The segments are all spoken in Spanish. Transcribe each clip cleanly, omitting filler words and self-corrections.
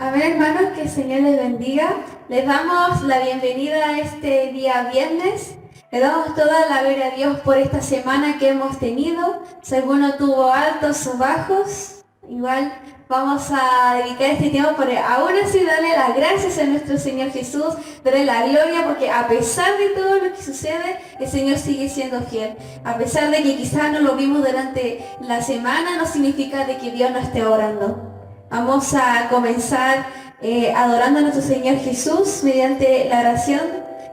Amén, hermanos, que el Señor les bendiga. Les damos la bienvenida a este día viernes. Le damos toda la gloria a Dios por esta semana que hemos tenido. Si alguno tuvo altos o bajos, igual vamos a dedicar este tiempo para aún así darle las gracias a nuestro Señor Jesús, darle la gloria, porque a pesar de todo lo que sucede, el Señor sigue siendo fiel. A pesar de que quizás no lo vimos durante la semana, no significa de que Dios no esté orando. Vamos a comenzar adorando a nuestro Señor Jesús mediante la oración,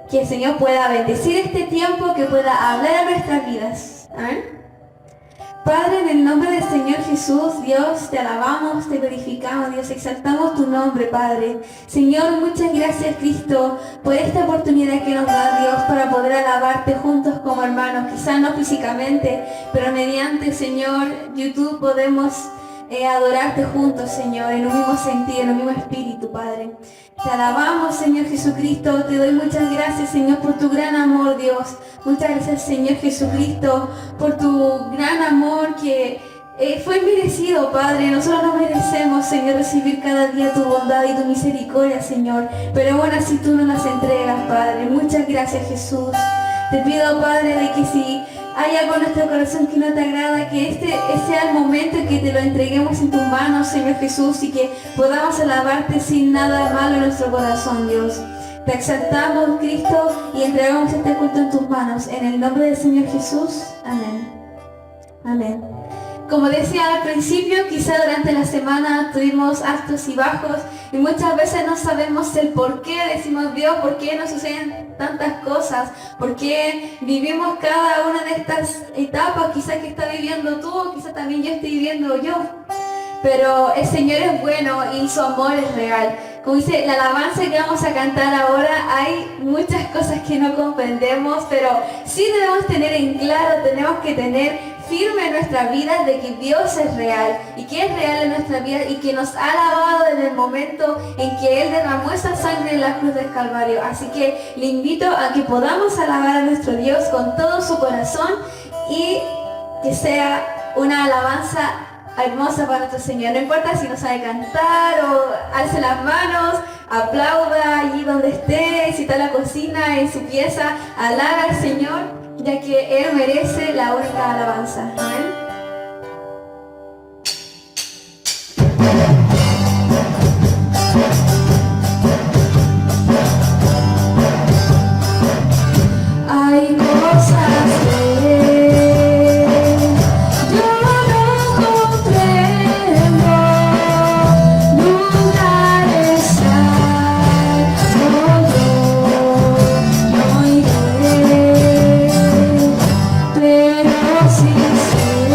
que el Señor pueda bendecir este tiempo, que pueda hablar a nuestras vidas. Amén. Padre, en el nombre del Señor Jesús, Dios, te alabamos, te glorificamos, Dios, exaltamos tu nombre, Padre. Señor, muchas gracias, Cristo, por esta oportunidad que nos da, Dios, para poder alabarte juntos como hermanos, quizás no físicamente, pero mediante, Señor, YouTube podemos adorarte juntos, Señor, en un mismo sentido, en un mismo espíritu, Padre. Te alabamos, Señor Jesucristo, te doy muchas gracias, Señor, por tu gran amor, Dios. Muchas gracias, Señor Jesucristo, por tu gran amor que fue merecido, Padre. Nosotros no merecemos, Señor, recibir cada día tu bondad y tu misericordia, Señor, pero aún así tú nos las entregas, Padre. Muchas gracias, Jesús. Te pido, Padre, de que si hay algo en nuestro corazón que no te agrada, que este sea el momento en que te lo entreguemos en tus manos, Señor Jesús, y que podamos alabarte sin nada malo en nuestro corazón, Dios. Te exaltamos, Cristo, y entregamos este culto en tus manos. En el nombre del Señor Jesús. Amén. Amén. Como decía al principio, quizá durante la semana tuvimos altos y bajos y muchas veces no sabemos el por qué. Decimos, Dios, ¿por qué nos suceden tantas cosas? ¿Por qué vivimos cada una de estas etapas? Quizás que está viviendo tú o quizás también yo estoy viviendo yo. Pero el Señor es bueno y su amor es real. Como dice la alabanza que vamos a cantar ahora, hay muchas cosas que no comprendemos, pero sí debemos tener en claro, tenemos que tener firme en nuestra vida de que Dios es real y que es real en nuestra vida y que nos ha lavado en el momento en que Él derramó esa sangre en la cruz del Calvario. Así que le invito a que podamos alabar a nuestro Dios con todo su corazón y que sea una alabanza hermosa para nuestro Señor. No importa si no sabe cantar o alce las manos, aplauda allí donde esté, si está en la cocina, en su pieza, alaba al Señor, ya que Él merece la única alabanza. Amén. Hay cosas que yo no comprendo, lugares hay, no iré, pero sí sé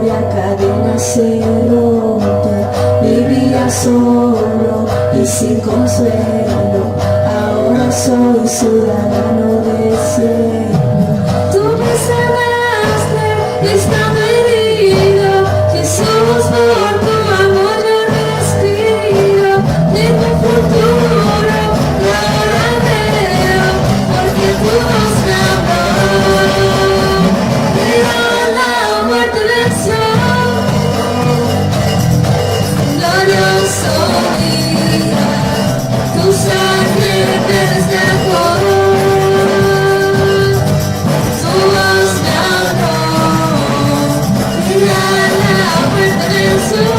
historia, cadenas se rompen. Vivía solo y sin consuelo, ahora soy ciudadano del cielo. Tú me sanaste estando herido, Jesús, por tu amor yo respiro. De tu futuro ahora veo, porque tu voz me habló. Pero la muerte venció, glorioso día, tu sangre me rescató. Tu voz me habló, mira la muerte venció.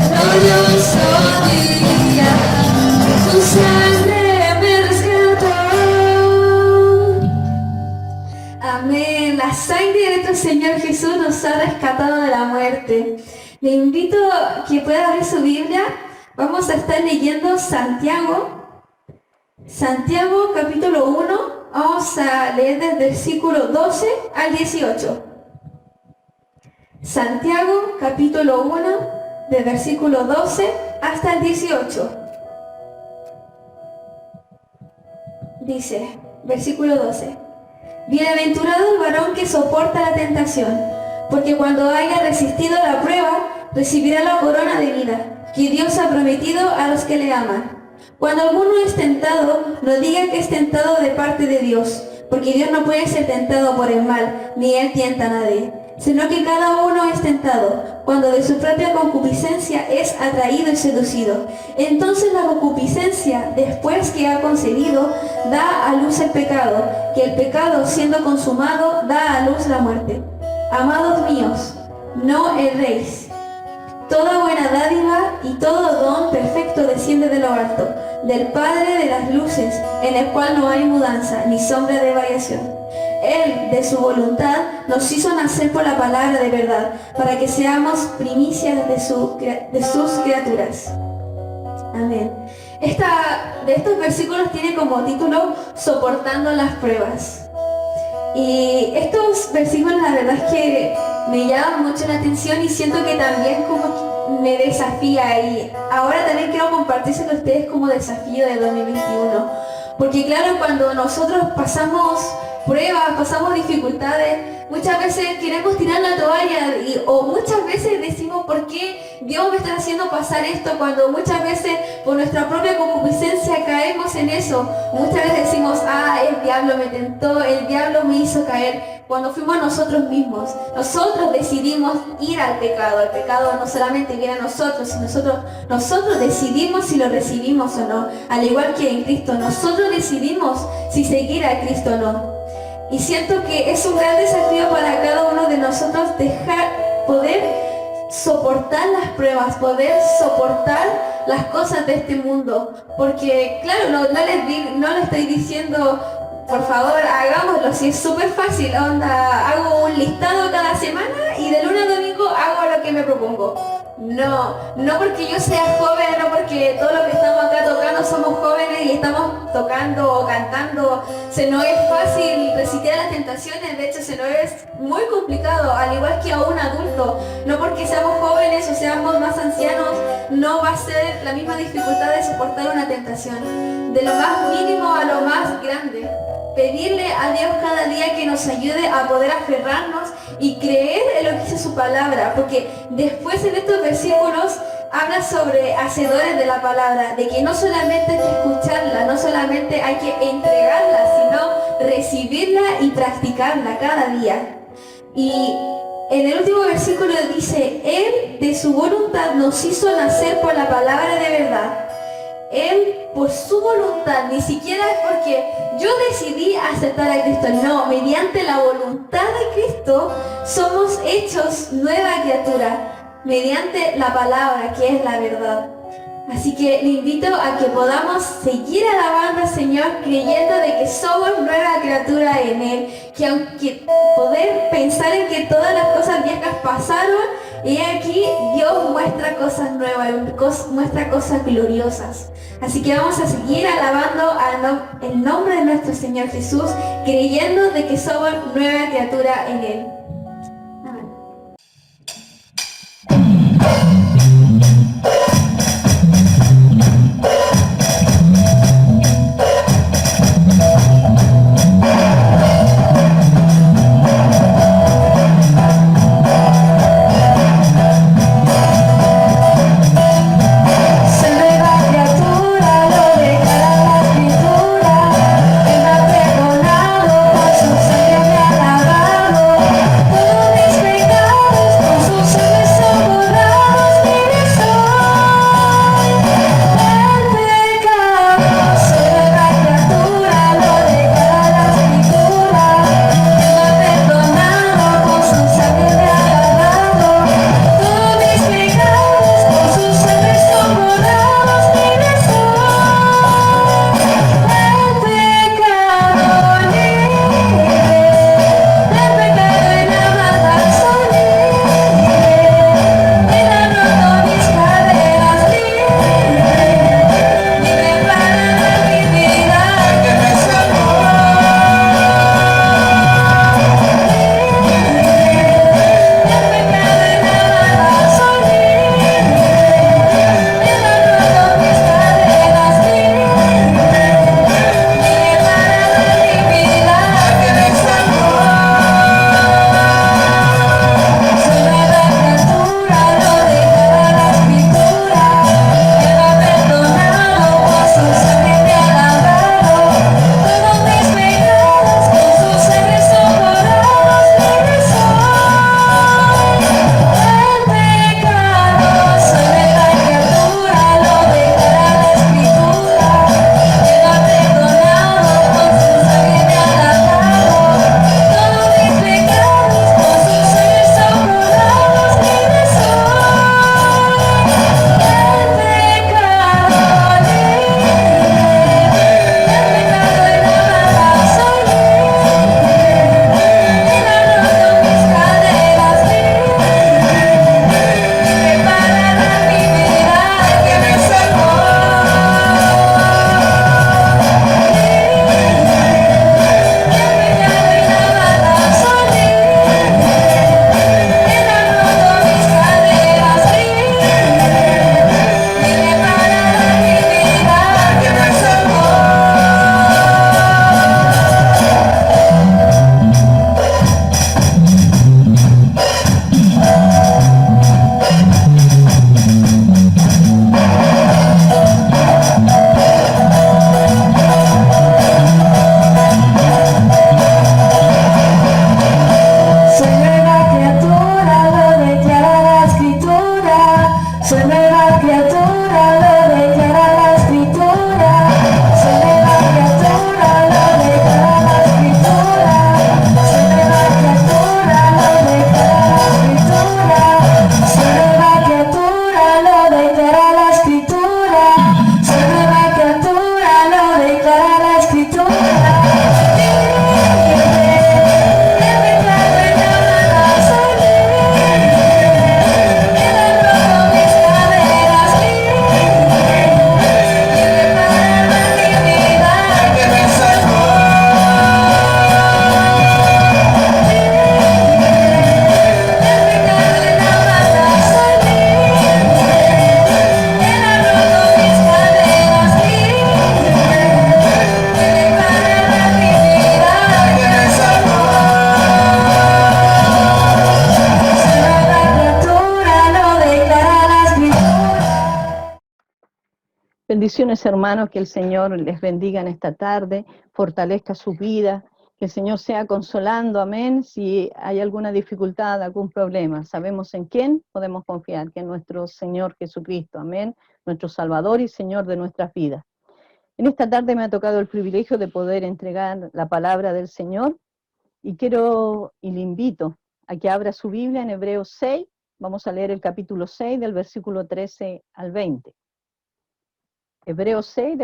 Glorioso día, tu sangre me rescató. Amén. La sangre de nuestro Señor Jesús nos ha rescatado de la muerte. Le invito a que pueda abrir su Biblia. Vamos a estar leyendo Santiago. Santiago capítulo 1. Vamos a leer desde el versículo 12 al 18. Santiago capítulo 1, del versículo 12 hasta el 18. Dice, versículo 12. Bienaventurado el varón que soporta la tentación, porque cuando haya resistido la prueba, recibirá la corona de vida que Dios ha prometido a los que le aman. Cuando alguno es tentado, no diga que es tentado de parte de Dios, porque Dios no puede ser tentado por el mal, ni Él tienta a nadie, sino que cada uno es tentado, cuando de su propia concupiscencia es atraído y seducido. Entonces la concupiscencia, después que ha concebido, da a luz el pecado, que el pecado, siendo consumado, da a luz la muerte. Amados míos, no erréis. Toda buena dádiva y todo don perfecto desciende de lo alto, del Padre de las luces, en el cual no hay mudanza ni sombra de variación. Él, de su voluntad, nos hizo nacer por la palabra de verdad, para que seamos primicias de sus criaturas. Amén. De estos versículos tiene como título Soportando las pruebas. Y estos versículos la verdad es que me llaman mucho la atención y siento que también como me desafía, y ahora también quiero compartirse con ustedes como desafío de 2021. Porque claro, cuando nosotros pasamos pruebas, pasamos dificultades, muchas veces queremos tirar la toalla o muchas veces decimos ¿por qué Dios me está haciendo pasar esto? Cuando muchas veces por nuestra propia concupiscencia caemos en eso. Muchas veces decimos, el diablo me tentó, el diablo me hizo caer. Cuando fuimos nosotros mismos, nosotros decidimos ir al pecado. El pecado no solamente viene a nosotros, sino nosotros decidimos si lo recibimos o no. Al igual que en Cristo, nosotros decidimos si seguir a Cristo o no. Y siento que es un gran desafío para cada uno de nosotros poder soportar las pruebas, poder soportar las cosas de este mundo. Porque claro, no les estoy diciendo, por favor, hagámoslo, si es súper fácil, hago un listado cada semana y de lunes a domingo hago lo que me propongo. No porque yo sea joven, no porque todos los que estamos acá tocando somos jóvenes y estamos tocando o cantando, se nos es fácil resistir a las tentaciones, de hecho se nos es muy complicado, al igual que a un adulto. No porque seamos jóvenes o seamos más ancianos, no va a ser la misma dificultad de soportar una tentación, de lo más mínimo a lo más grande. Pedirle a Dios cada día que nos ayude a poder aferrarnos y creer en lo que dice su palabra, porque después en estos versículos habla sobre hacedores de la palabra, de que no solamente hay que escucharla, no solamente hay que entregarla, sino recibirla y practicarla cada día. Y en el último versículo dice, Él de su voluntad nos hizo nacer por la palabra de verdad. Él por su voluntad, ni siquiera es porque yo decidí aceptar a Cristo, no, mediante la voluntad de Cristo somos hechos nueva criatura, mediante la palabra que es la verdad. Así que le invito a que podamos seguir alabando al Señor creyendo de que somos nueva criatura en Él, que aunque poder pensar en que todas las cosas viejas pasaron, y aquí Dios muestra cosas nuevas, muestra cosas gloriosas. Así que vamos a seguir alabando el nombre de nuestro Señor Jesús, creyendo de que somos nueva criatura en Él. Bendiciones, hermanos, que el Señor les bendiga en esta tarde, fortalezca su vida, que el Señor sea consolando, amén. Si hay alguna dificultad, algún problema, sabemos en quién podemos confiar, que es nuestro Señor Jesucristo, amén, nuestro Salvador y Señor de nuestras vidas. En esta tarde me ha tocado el privilegio de poder entregar la palabra del Señor y le invito a que abra su Biblia en Hebreos 6, vamos a leer el capítulo 6 del versículo 13 al 20. Hebreos 6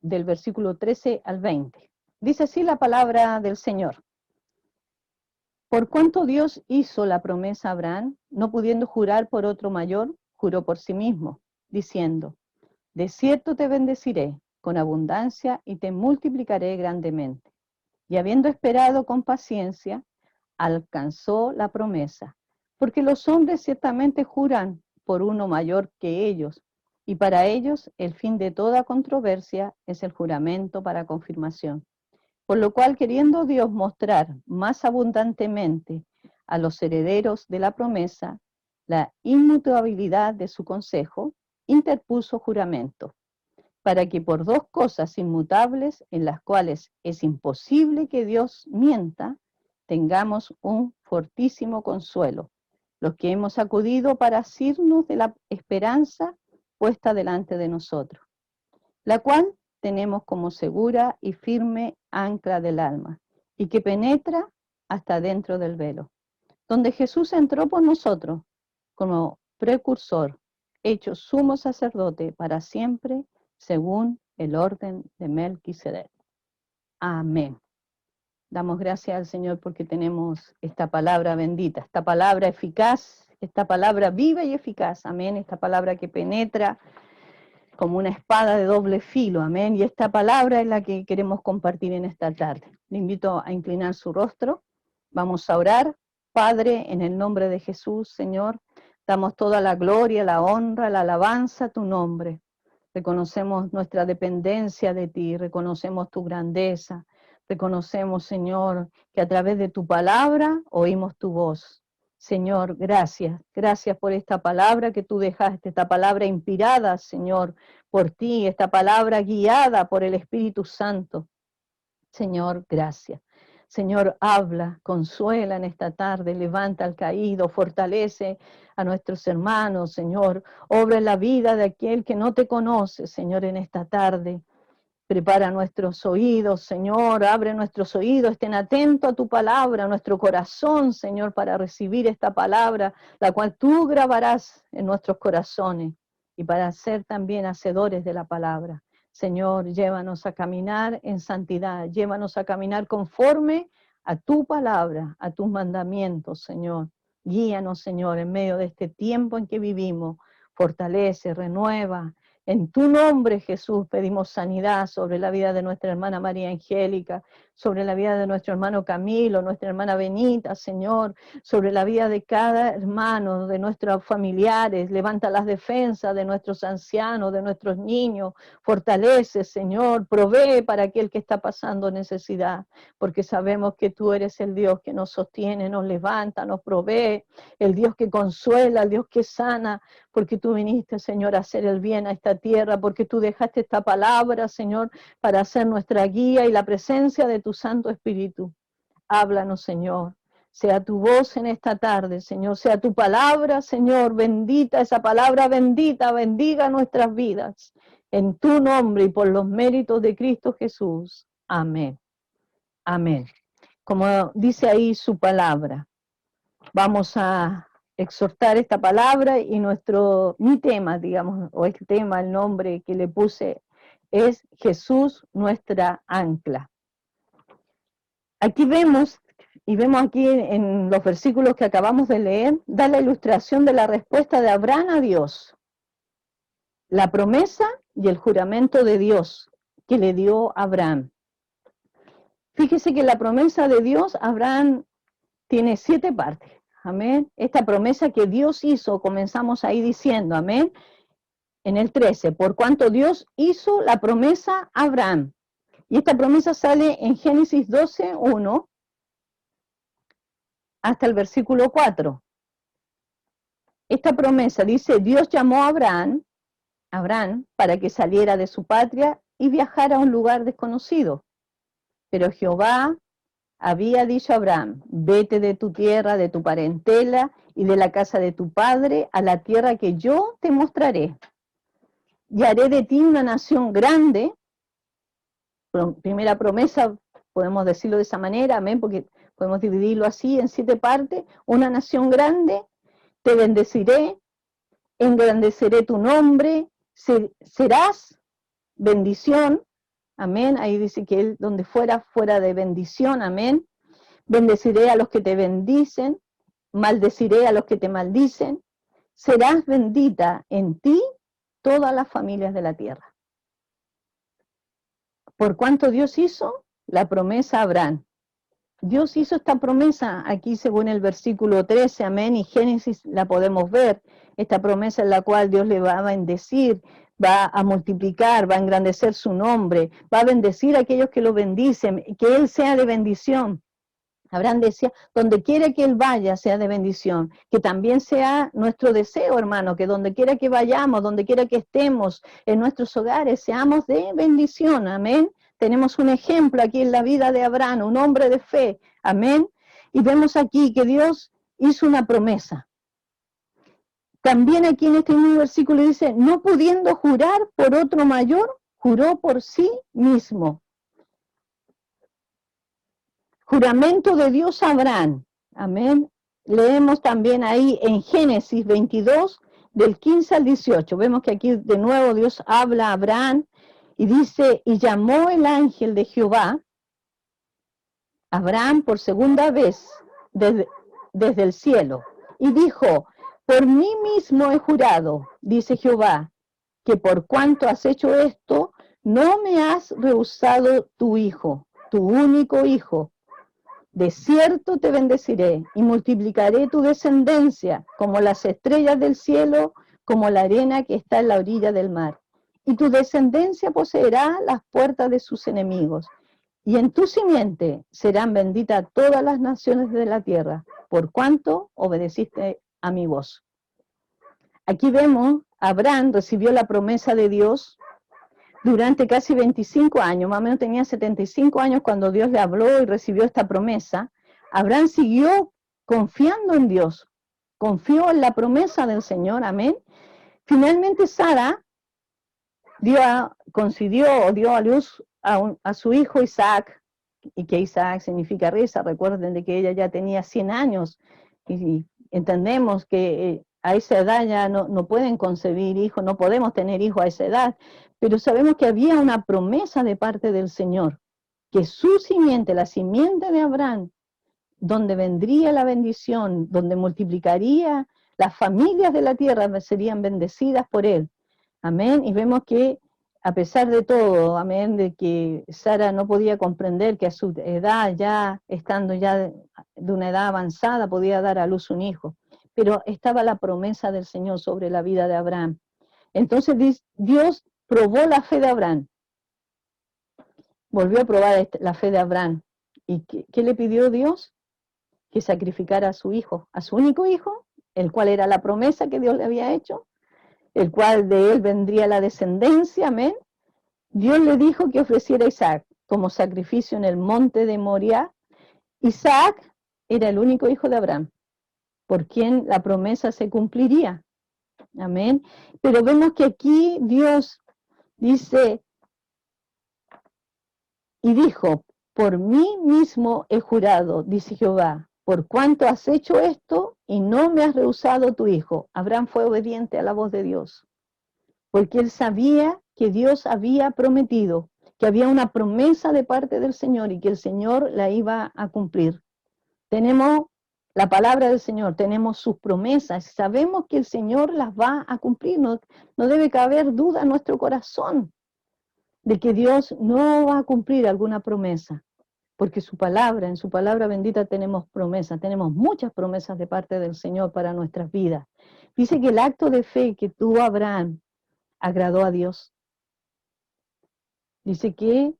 del versículo 13 al 20. Dice así la palabra del Señor. Por cuanto Dios hizo la promesa a Abraham, no pudiendo jurar por otro mayor, juró por sí mismo, diciendo, de cierto te bendeciré con abundancia y te multiplicaré grandemente. Y habiendo esperado con paciencia, alcanzó la promesa, porque los hombres ciertamente juran por uno mayor que ellos, y para ellos el fin de toda controversia es el juramento para confirmación. Por lo cual, queriendo Dios mostrar más abundantemente a los herederos de la promesa la inmutabilidad de su consejo, interpuso juramento, para que por dos cosas inmutables, en las cuales es imposible que Dios mienta, tengamos un fortísimo consuelo, los que hemos acudido para asirnos de la esperanza puesta delante de nosotros, la cual tenemos como segura y firme ancla del alma, y que penetra hasta dentro del velo, donde Jesús entró por nosotros como precursor, hecho sumo sacerdote para siempre, según el orden de Melquisedec. Amén. Damos gracias al Señor porque tenemos esta palabra bendita, esta palabra eficaz, esta palabra viva y eficaz. Amén. Esta palabra que penetra como una espada de doble filo. Amén. Y esta palabra es la que queremos compartir en esta tarde. Le invito a inclinar su rostro. Vamos a orar. Padre, en el nombre de Jesús, Señor, damos toda la gloria, la honra, la alabanza a tu nombre. Reconocemos nuestra dependencia de ti, reconocemos tu grandeza, reconocemos, Señor, que a través de tu palabra oímos tu voz. Señor, gracias, gracias por esta palabra que tú dejaste, esta palabra inspirada, Señor, por ti, esta palabra guiada por el Espíritu Santo. Señor, gracias. Señor, habla, consuela en esta tarde, levanta al caído, fortalece a nuestros hermanos, Señor. Obra en la vida de aquel que no te conoce, Señor, en esta tarde. Prepara nuestros oídos, Señor, abre nuestros oídos, estén atentos a tu palabra, a nuestro corazón, Señor, para recibir esta palabra, la cual tú grabarás en nuestros corazones y para ser también hacedores de la palabra. Señor, llévanos a caminar en santidad, llévanos a caminar conforme a tu palabra, a tus mandamientos, Señor. Guíanos, Señor, en medio de este tiempo en que vivimos. Fortalece, renueva. En tu nombre, Jesús, pedimos sanidad sobre la vida de nuestra hermana María Angélica, sobre la vida de nuestro hermano Camilo, nuestra hermana Benita, Señor, sobre la vida de cada hermano, de nuestros familiares. Levanta las defensas de nuestros ancianos, de nuestros niños. Fortalece, Señor, provee para aquel que está pasando necesidad, porque sabemos que tú eres el Dios que nos sostiene, nos levanta, nos provee, el Dios que consuela, el Dios que sana, porque tú viniste, Señor, a hacer el bien a esta tierra, porque tú dejaste esta palabra, Señor, para ser nuestra guía y la presencia de tu Santo Espíritu. Háblanos, Señor. Sea tu voz en esta tarde, Señor. Sea tu palabra, Señor. Bendita esa palabra bendita. Bendiga nuestras vidas. En tu nombre y por los méritos de Cristo Jesús. Amén. Amén. Como dice ahí su palabra, vamos a exhortar esta palabra y mi tema, digamos, o el tema, el nombre que le puse es Jesús, nuestra ancla. Aquí vemos, y vemos aquí en los versículos que acabamos de leer, da la ilustración de la respuesta de Abraham a Dios, la promesa y el juramento de Dios que le dio a Abraham. Fíjese que la promesa de Dios, Abraham tiene 7 partes. Amén. Esta promesa que Dios hizo, comenzamos ahí diciendo, amén, en el 13, por cuanto Dios hizo la promesa a Abraham. Y esta promesa sale en Génesis 12, 1, hasta el versículo 4. Esta promesa dice, Dios llamó a Abraham, para que saliera de su patria y viajara a un lugar desconocido. Pero Jehová había dicho a Abraham, vete de tu tierra, de tu parentela y de la casa de tu padre a la tierra que yo te mostraré. Y haré de ti una nación grande. Primera promesa, podemos decirlo de esa manera, amén, porque podemos dividirlo así en 7 partes. Una nación grande, te bendeciré, engrandeceré tu nombre, serás bendición. Amén, ahí dice que él donde fuera de bendición, amén. Bendeciré a los que te bendicen, maldeciré a los que te maldicen. Serás bendita en ti todas las familias de la tierra. Por cuanto Dios hizo la promesa a Abraham. Dios hizo esta promesa aquí según el versículo 13, amén, y Génesis la podemos ver, esta promesa en la cual Dios le va a bendecir, va a multiplicar, va a engrandecer su nombre, va a bendecir a aquellos que lo bendicen, que Él sea de bendición. Abraham decía, donde quiera que Él vaya, sea de bendición, que también sea nuestro deseo, hermano, que donde quiera que vayamos, donde quiera que estemos, en nuestros hogares, seamos de bendición, amén. Tenemos un ejemplo aquí en la vida de Abraham, un hombre de fe, amén. Y vemos aquí que Dios hizo una promesa. También aquí en este mismo versículo dice, no pudiendo jurar por otro mayor, juró por sí mismo. Juramento de Dios a Abraham. Amén. Leemos también ahí en Génesis 22, del 15 al 18. Vemos que aquí de nuevo Dios habla a Abraham y dice, y llamó el ángel de Jehová a Abraham por segunda vez desde el cielo. Y dijo, por mí mismo he jurado, dice Jehová, que por cuanto has hecho esto, no me has rehusado tu hijo, tu único hijo. De cierto te bendeciré y multiplicaré tu descendencia como las estrellas del cielo, como la arena que está en la orilla del mar. Y tu descendencia poseerá las puertas de sus enemigos. Y en tu simiente serán benditas todas las naciones de la tierra, por cuanto obedeciste a mi voz. Aquí vemos, Abraham recibió la promesa de Dios durante casi 25 años, más o menos tenía 75 años cuando Dios le habló y recibió esta promesa. Abraham siguió confiando en Dios, confió en la promesa del Señor, amén. Finalmente Sara dio a luz a su hijo Isaac, y que Isaac significa risa. Recuerden de que ella ya tenía 100 años, y entendemos que a esa edad ya no pueden concebir hijos, no podemos tener hijos a esa edad, pero sabemos que había una promesa de parte del Señor, que su simiente, la simiente de Abraham, donde vendría la bendición, donde multiplicaría, las familias de la tierra serían bendecidas por él. Amén. Y vemos que a pesar de todo, amén, de que Sara no podía comprender que a su edad, ya estando ya de una edad avanzada, podía dar a luz un hijo, pero estaba la promesa del Señor sobre la vida de Abraham. Entonces Dios probó la fe de Abraham, volvió a probar la fe de Abraham. ¿Y qué le pidió Dios? Que sacrificara a su hijo, a su único hijo, el cual era la promesa que Dios le había hecho, el cual de él vendría la descendencia, amén. Dios le dijo que ofreciera a Isaac como sacrificio en el monte de Moriah. Isaac era el único hijo de Abraham, por quien la promesa se cumpliría, amén. Pero vemos que aquí Dios dice, y dijo, por mí mismo he jurado, dice Jehová, por cuanto has hecho esto y no me has rehusado tu hijo. Abraham fue obediente a la voz de Dios, porque él sabía que Dios había prometido, que había una promesa de parte del Señor y que el Señor la iba a cumplir. Tenemos la palabra del Señor, tenemos sus promesas, sabemos que el Señor las va a cumplir, no debe caber duda en nuestro corazón de que Dios no va a cumplir alguna promesa, porque en su palabra bendita tenemos promesas, tenemos muchas promesas de parte del Señor para nuestras vidas. Dice que el acto de fe que tuvo Abraham agradó a Dios. Dice que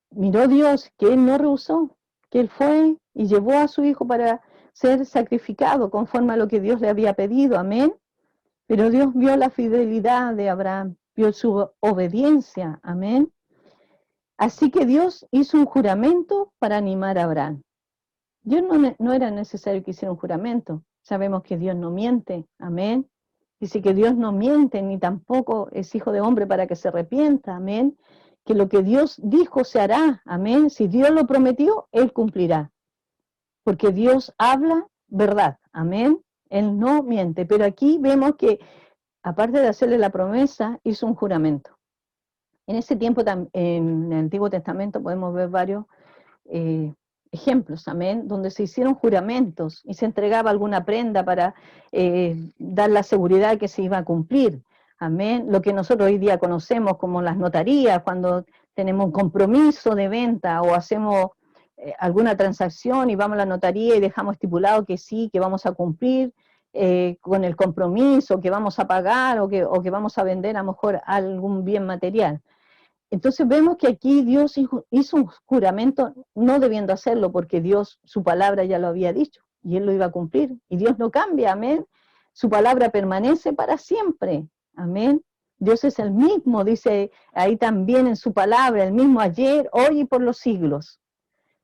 miró Dios, que él no rehusó, que él fue y llevó a su hijo para ser sacrificado conforme a lo que Dios le había pedido, amén. Pero Dios vio la fidelidad de Abraham, vio su obediencia, amén. Así que Dios hizo un juramento para animar a Abraham. Dios no era necesario que hiciera un juramento. Sabemos que Dios no miente, amén. Dice que Dios no miente, ni tampoco es hijo de hombre para que se arrepienta, amén. Que lo que Dios dijo se hará, amén. Si Dios lo prometió, Él cumplirá. Porque Dios habla verdad, amén. Él no miente, pero aquí vemos que aparte de hacerle la promesa, hizo un juramento. En ese tiempo, en el Antiguo Testamento, podemos ver varios ejemplos, amén, donde se hicieron juramentos y se entregaba alguna prenda para dar la seguridad que se iba a cumplir, amén. Lo que nosotros hoy día conocemos como las notarías, cuando tenemos un compromiso de venta o hacemos alguna transacción y vamos a la notaría y dejamos estipulado que sí, que vamos a cumplir con el compromiso, que vamos a pagar o que vamos a vender a lo mejor algún bien material. Entonces vemos que aquí Dios hizo un juramento no debiendo hacerlo porque Dios, su palabra ya lo había dicho y Él lo iba a cumplir. Y Dios no cambia, amén. Su palabra permanece para siempre, amén. Dios es el mismo, dice ahí también en su palabra, el mismo ayer, hoy y por los siglos.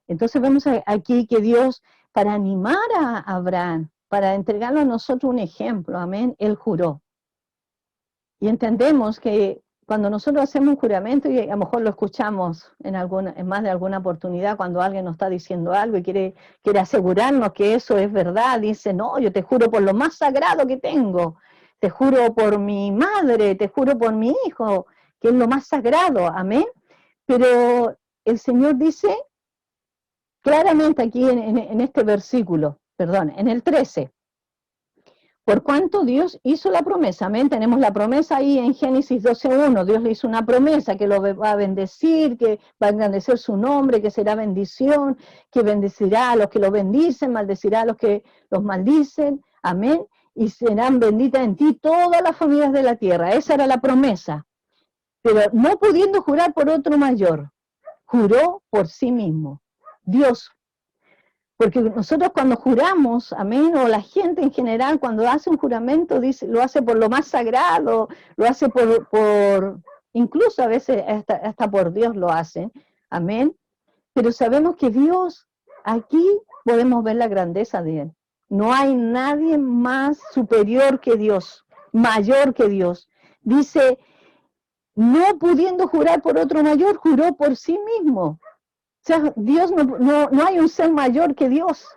Entonces vemos aquí que Dios, para animar a Abraham, para entregarlo a nosotros un ejemplo, amén, Él juró. Y entendemos que cuando nosotros hacemos un juramento, y a lo mejor lo escuchamos en más de alguna oportunidad, cuando alguien nos está diciendo algo y quiere asegurarnos que eso es verdad, dice, no, yo te juro por lo más sagrado que tengo, te juro por mi madre, te juro por mi hijo, que es lo más sagrado, amén. Pero el Señor dice claramente aquí en este versículo, perdón, en el 13, por cuanto Dios hizo la promesa, amén, tenemos la promesa ahí en Génesis 12:1, Dios le hizo una promesa que lo va a bendecir, que va a engrandecer su nombre, que será bendición, que bendecirá a los que lo bendicen, maldecirá a los que los maldicen, amén, y serán benditas en ti todas las familias de la tierra, esa era la promesa, pero no pudiendo jurar por otro mayor, juró por sí mismo, Dios. Porque nosotros cuando juramos, amén, o la gente en general cuando hace un juramento dice, lo hace por lo más sagrado, lo hace por incluso a veces hasta por Dios lo hacen, amén. Pero sabemos que Dios, aquí podemos ver la grandeza de Él. No hay nadie más superior que Dios, mayor que Dios. Dice, no pudiendo jurar por otro mayor, juró por sí mismo. O sea, Dios no hay un ser mayor que Dios.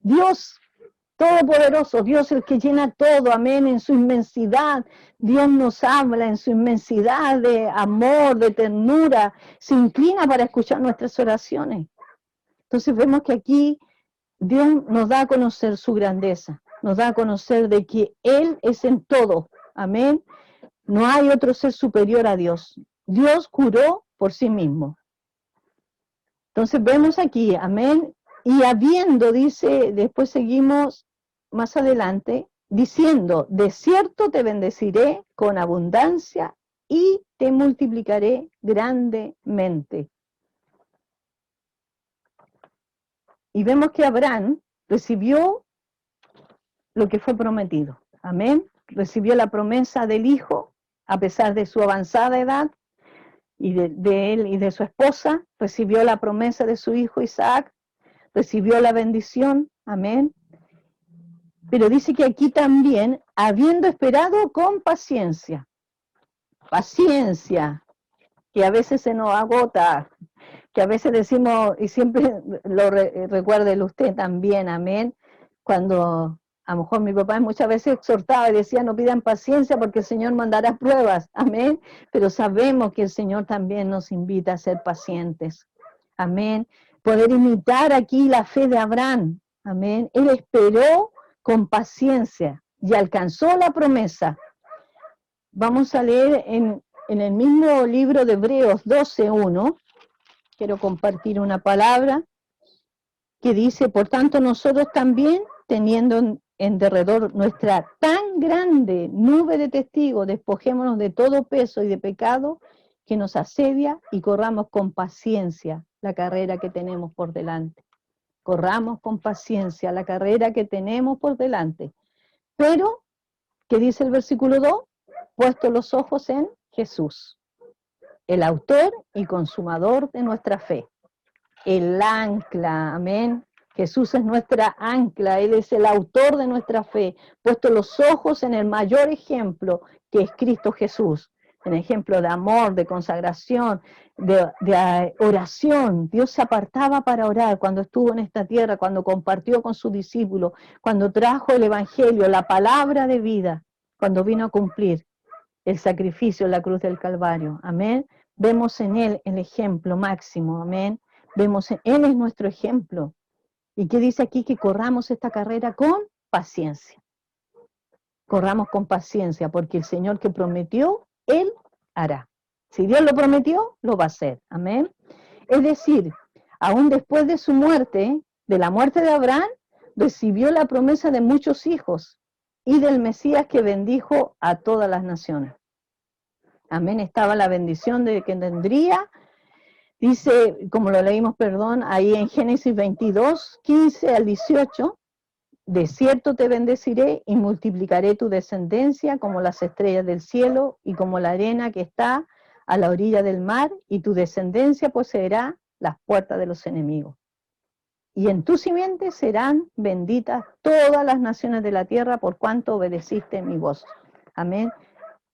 Dios todopoderoso, Dios el que llena todo, amén, en su inmensidad. Dios nos habla en su inmensidad de amor, de ternura, se inclina para escuchar nuestras oraciones. Entonces vemos que aquí Dios nos da a conocer su grandeza, nos da a conocer de que Él es en todo, amén. No hay otro ser superior a Dios. Dios juró por sí mismo. Entonces vemos aquí, amén, y habiendo, dice, después seguimos más adelante, diciendo, de cierto te bendeciré con abundancia y te multiplicaré grandemente. Y vemos que Abraham recibió lo que fue prometido, amén, recibió la promesa del hijo, a pesar de su avanzada edad, y de él y de su esposa, recibió la promesa de su hijo Isaac, recibió la bendición, amén. Pero dice que aquí también, habiendo esperado con paciencia, que a veces se nos agota, que a veces decimos, y siempre lo recuérdelo usted también, amén, cuando a lo mejor mi papá muchas veces exhortaba y decía, no pidan paciencia porque el Señor mandará pruebas, amén, pero sabemos que el Señor también nos invita a ser pacientes, amén, poder imitar aquí la fe de Abraham, amén, él esperó con paciencia y alcanzó la promesa. Vamos a leer en el mismo libro de Hebreos 12:1, quiero compartir una palabra que dice, por tanto nosotros también, teniendo en derredor nuestra tan grande nube de testigos, despojémonos de todo peso y de pecado que nos asedia y corramos con paciencia la carrera que tenemos por delante. Corramos con paciencia la carrera que tenemos por delante. Pero, ¿qué dice el versículo 2? Puesto los ojos en Jesús, el autor y consumador de nuestra fe. El ancla, amén. Jesús es nuestra ancla, Él es el autor de nuestra fe, puesto los ojos en el mayor ejemplo que es Cristo Jesús, en ejemplo de amor, de consagración, de oración. Dios se apartaba para orar cuando estuvo en esta tierra, cuando compartió con sus discípulos, cuando trajo el evangelio, la palabra de vida, cuando vino a cumplir el sacrificio en la cruz del Calvario, amén. Vemos en Él el ejemplo máximo, amén. Vemos en Él es nuestro ejemplo. ¿Y qué dice aquí? Que corramos esta carrera con paciencia. Corramos con paciencia, porque el Señor que prometió, Él hará. Si Dios lo prometió, lo va a hacer. Amén. Es decir, aún después de su muerte, de la muerte de Abraham, recibió la promesa de muchos hijos y del Mesías que bendijo a todas las naciones. Amén, estaba la bendición de que tendría, dice, como lo leímos, perdón, ahí en Génesis 22, 15 al 18, de cierto te bendeciré y multiplicaré tu descendencia como las estrellas del cielo y como la arena que está a la orilla del mar, y tu descendencia poseerá las puertas de los enemigos. Y en tu simiente serán benditas todas las naciones de la tierra por cuanto obedeciste mi voz. Amén.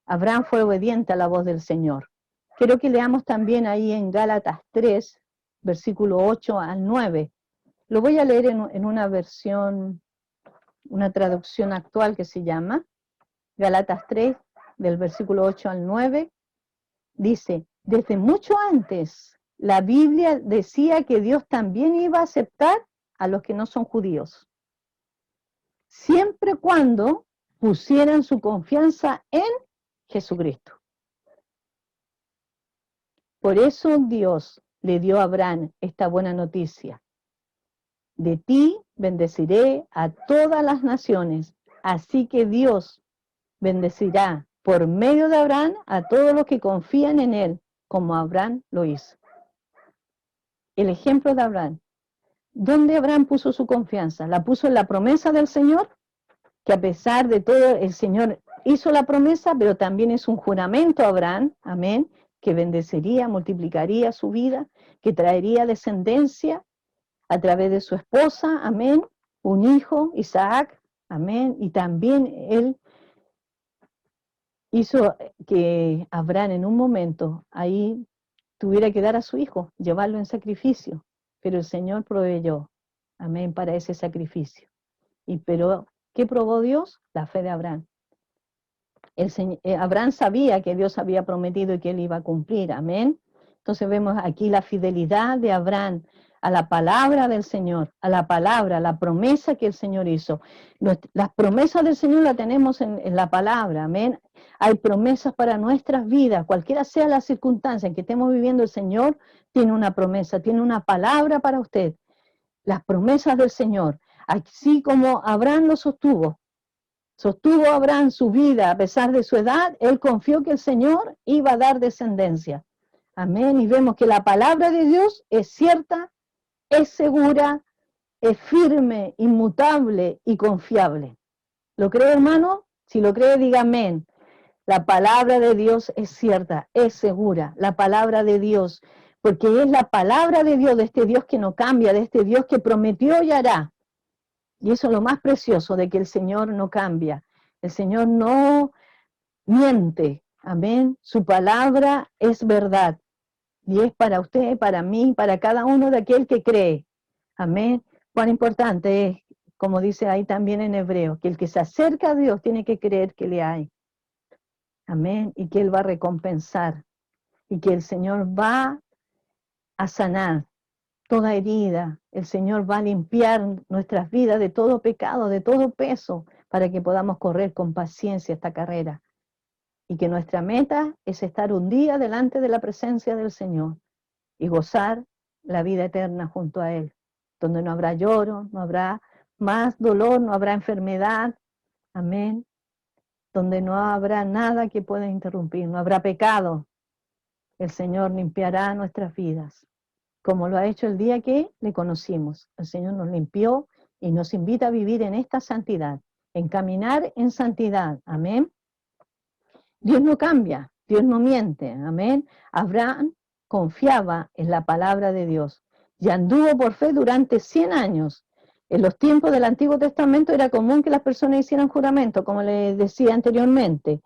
Abraham fue obediente a la voz del Señor. Quiero que leamos también ahí en Gálatas 3, versículo 8 al 9. Lo voy a leer en una versión, una traducción actual que se llama Gálatas 3, del versículo 8 al 9. Dice, desde mucho antes la Biblia decía que Dios también iba a aceptar a los que no son judíos, siempre cuando pusieran su confianza en Jesucristo. Por eso Dios le dio a Abraham esta buena noticia. De ti bendeciré a todas las naciones, así que Dios bendecirá por medio de Abraham a todos los que confían en él, como Abraham lo hizo. El ejemplo de Abraham. ¿Dónde Abraham puso su confianza? La puso en la promesa del Señor, que a pesar de todo el Señor hizo la promesa, pero también es un juramento a Abraham, amén, que bendecería, multiplicaría su vida, que traería descendencia a través de su esposa, amén, un hijo, Isaac, amén, y también él hizo que Abraham en un momento ahí tuviera que dar a su hijo, llevarlo en sacrificio, pero el Señor proveyó, amén, para ese sacrificio. Pero, ¿qué probó Dios? La fe de Abraham. Abraham sabía que Dios había prometido y que él iba a cumplir, amén. Entonces vemos aquí la fidelidad de Abraham a la palabra del Señor, a la palabra, a la promesa que el Señor hizo. Las promesas del Señor las tenemos en la palabra, amén. Hay promesas para nuestras vidas, cualquiera sea la circunstancia en que estemos viviendo, el Señor tiene una promesa, tiene una palabra para usted. Las promesas del Señor, así como Abraham lo sostuvo Abraham su vida a pesar de su edad, él confió que el Señor iba a dar descendencia. Amén. Y vemos que la palabra de Dios es cierta, es segura, es firme, inmutable y confiable. ¿Lo cree, hermano? Si lo cree, diga amén. La palabra de Dios es cierta, es segura. La palabra de Dios, porque es la palabra de Dios, de este Dios que no cambia, de este Dios que prometió y hará. Y eso es lo más precioso, de que el Señor no cambia. El Señor no miente. Amén. Su palabra es verdad. Y es para usted, para mí, para cada uno de aquel que cree. Amén. Cuán importante es, como dice ahí también en hebreo, que el que se acerca a Dios tiene que creer que le hay. Amén. Y que Él va a recompensar. Y que el Señor va a sanar toda herida. El Señor va a limpiar nuestras vidas de todo pecado, de todo peso, para que podamos correr con paciencia esta carrera. Y que nuestra meta es estar un día delante de la presencia del Señor y gozar la vida eterna junto a Él, donde no habrá lloro, no habrá más dolor, no habrá enfermedad, amén, donde no habrá nada que pueda interrumpir, no habrá pecado. El Señor limpiará nuestras vidas, como lo ha hecho el día que le conocimos. El Señor nos limpió y nos invita a vivir en esta santidad, en caminar en santidad, amén. Dios no cambia, Dios no miente, amén. Abraham confiaba en la palabra de Dios y anduvo por fe durante 100 años. En los tiempos del Antiguo Testamento era común que las personas hicieran juramento, como les decía anteriormente,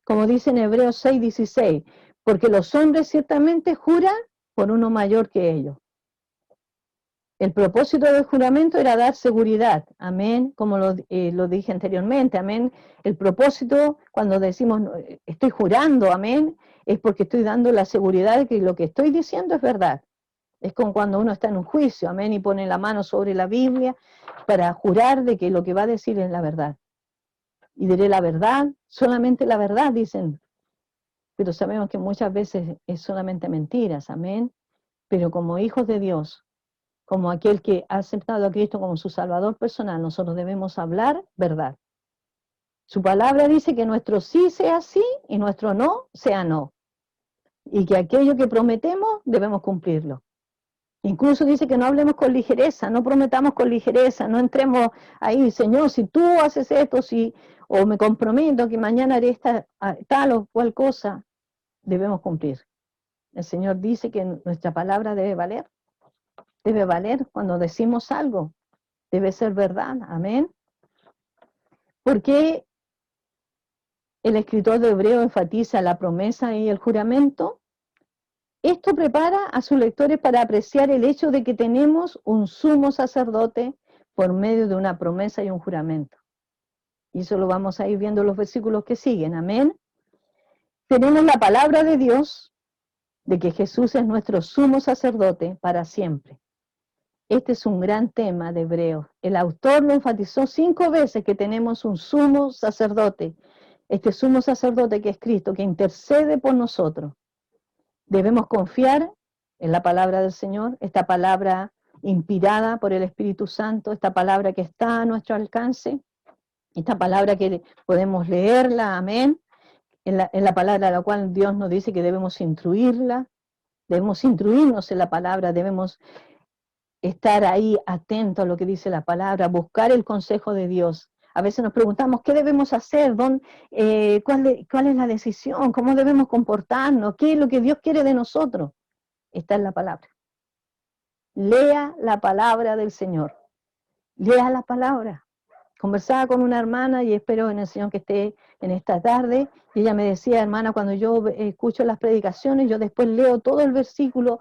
como dice en Hebreos 6:16, porque los hombres ciertamente juran por uno mayor que ellos. El propósito del juramento era dar seguridad, amén, como lo dije anteriormente, amén. El propósito, cuando decimos estoy jurando, amén, es porque estoy dando la seguridad de que lo que estoy diciendo es verdad. Es como cuando uno está en un juicio, amén, y pone la mano sobre la Biblia para jurar de que lo que va a decir es la verdad. Y diré la verdad, solamente la verdad, dicen. Pero sabemos que muchas veces es solamente mentiras, amén. Pero como hijos de Dios, como aquel que ha aceptado a Cristo como su Salvador personal, nosotros debemos hablar verdad. Su palabra dice que nuestro sí sea sí y nuestro no sea no. Y que aquello que prometemos debemos cumplirlo. Incluso dice que no hablemos con ligereza, no prometamos con ligereza, no entremos ahí, Señor, si tú haces esto, o me comprometo que mañana haré tal o cual cosa, debemos cumplir. El Señor dice que nuestra palabra debe valer cuando decimos algo, debe ser verdad, amén. Porque el escritor de Hebreo enfatiza la promesa y el juramento. Esto prepara a sus lectores para apreciar el hecho de que tenemos un sumo sacerdote por medio de una promesa y un juramento. Y eso lo vamos a ir viendo en los versículos que siguen, amén. Tenemos la palabra de Dios de que Jesús es nuestro sumo sacerdote para siempre. Este es un gran tema de Hebreos. El autor lo enfatizó 5 veces que tenemos un sumo sacerdote. Este sumo sacerdote que es Cristo, que intercede por nosotros. Debemos confiar en la palabra del Señor, esta palabra inspirada por el Espíritu Santo, esta palabra que está a nuestro alcance, esta palabra que podemos leerla, amén, en la palabra a la cual Dios nos dice que debemos instruirla, debemos instruirnos en la palabra, debemos estar ahí atentos a lo que dice la palabra, buscar el consejo de Dios. A veces nos preguntamos, ¿qué debemos hacer? ¿Cuál es la decisión? ¿Cómo debemos comportarnos? ¿Qué es lo que Dios quiere de nosotros? Está en la palabra. Lea la palabra del Señor. Lea la palabra. Conversaba con una hermana y espero en el Señor que esté en esta tarde. Y ella me decía, hermana, cuando yo escucho las predicaciones, yo después leo todo el versículo,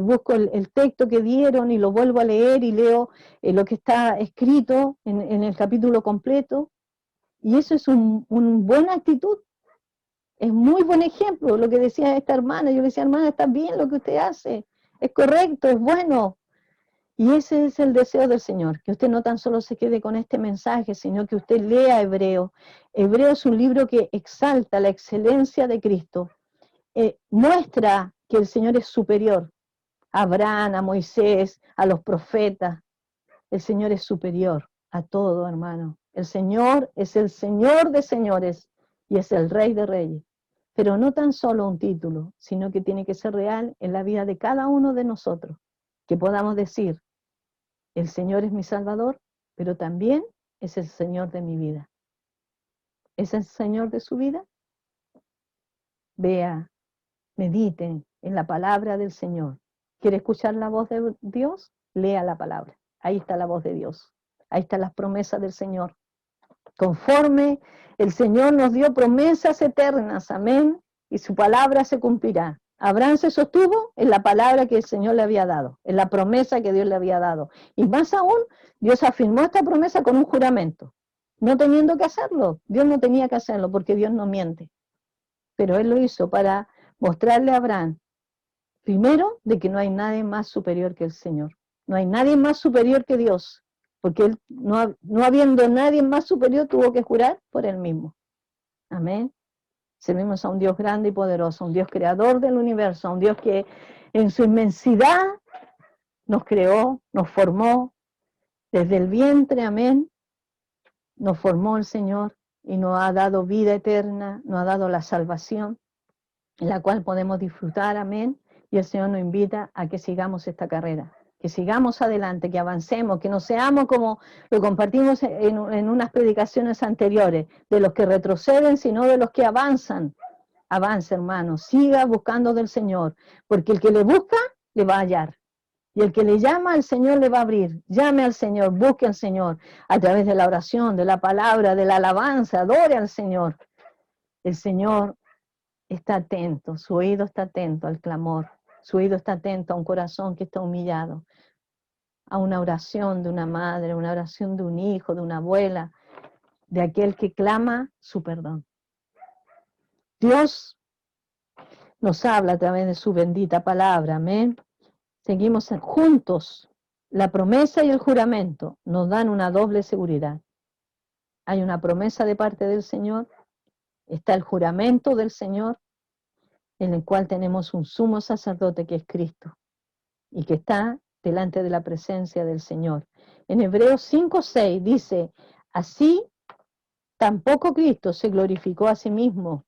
busco el texto que dieron y lo vuelvo a leer y leo lo que está escrito en el capítulo completo. Y eso es una buena actitud. Es muy buen ejemplo lo que decía esta hermana. Yo le decía, hermana, está bien lo que usted hace. Es correcto, es bueno. Y ese es el deseo del Señor, que usted no tan solo se quede con este mensaje, sino que usted lea Hebreo. Hebreo es un libro que exalta la excelencia de Cristo. Muestra que el Señor es superior a Abraham, a Moisés, a los profetas. El Señor es superior a todo, hermano. El Señor es el Señor de señores y es el Rey de reyes. Pero no tan solo un título, sino que tiene que ser real en la vida de cada uno de nosotros. Que podamos decir, el Señor es mi Salvador, pero también es el Señor de mi vida. ¿Es el Señor de su vida? Vea, medite en la palabra del Señor. ¿Quiere escuchar la voz de Dios? Lea la palabra. Ahí está la voz de Dios. Ahí están las promesas del Señor. Conforme el Señor nos dio promesas eternas, amén, y su palabra se cumplirá. Abraham se sostuvo en la palabra que el Señor le había dado, en la promesa que Dios le había dado. Y más aún, Dios afirmó esta promesa con un juramento, no teniendo que hacerlo. Dios no tenía que hacerlo porque Dios no miente. Pero Él lo hizo para mostrarle a Abraham, primero, de que no hay nadie más superior que el Señor. No hay nadie más superior que Dios, porque Él, no habiendo nadie más superior, tuvo que jurar por Él mismo. Amén. Servimos a un Dios grande y poderoso, a un Dios creador del universo, a un Dios que en su inmensidad nos creó, nos formó desde el vientre, amén. Nos formó el Señor y nos ha dado vida eterna, nos ha dado la salvación, en la cual podemos disfrutar, amén. Y el Señor nos invita a que sigamos esta carrera, que sigamos adelante, que avancemos, que no seamos como lo compartimos en unas predicaciones anteriores, de los que retroceden, sino de los que avanzan. Avance, hermano, siga buscando del Señor, porque el que le busca, le va a hallar. Y el que le llama, al Señor le va a abrir. Llame al Señor, busque al Señor, a través de la oración, de la palabra, de la alabanza, adore al Señor. El Señor está atento, su oído está atento al clamor, su oído está atento a un corazón que está humillado, a una oración de una madre, una oración de un hijo, de una abuela, de aquel que clama su perdón. Dios nos habla a través de su bendita palabra, amén. Seguimos juntos. La promesa y el juramento nos dan una doble seguridad. Hay una promesa de parte del Señor, está el juramento del Señor, en el cual tenemos un sumo sacerdote que es Cristo, y que está delante de la presencia del Señor. En Hebreos 5:6 dice, así tampoco Cristo se glorificó a sí mismo,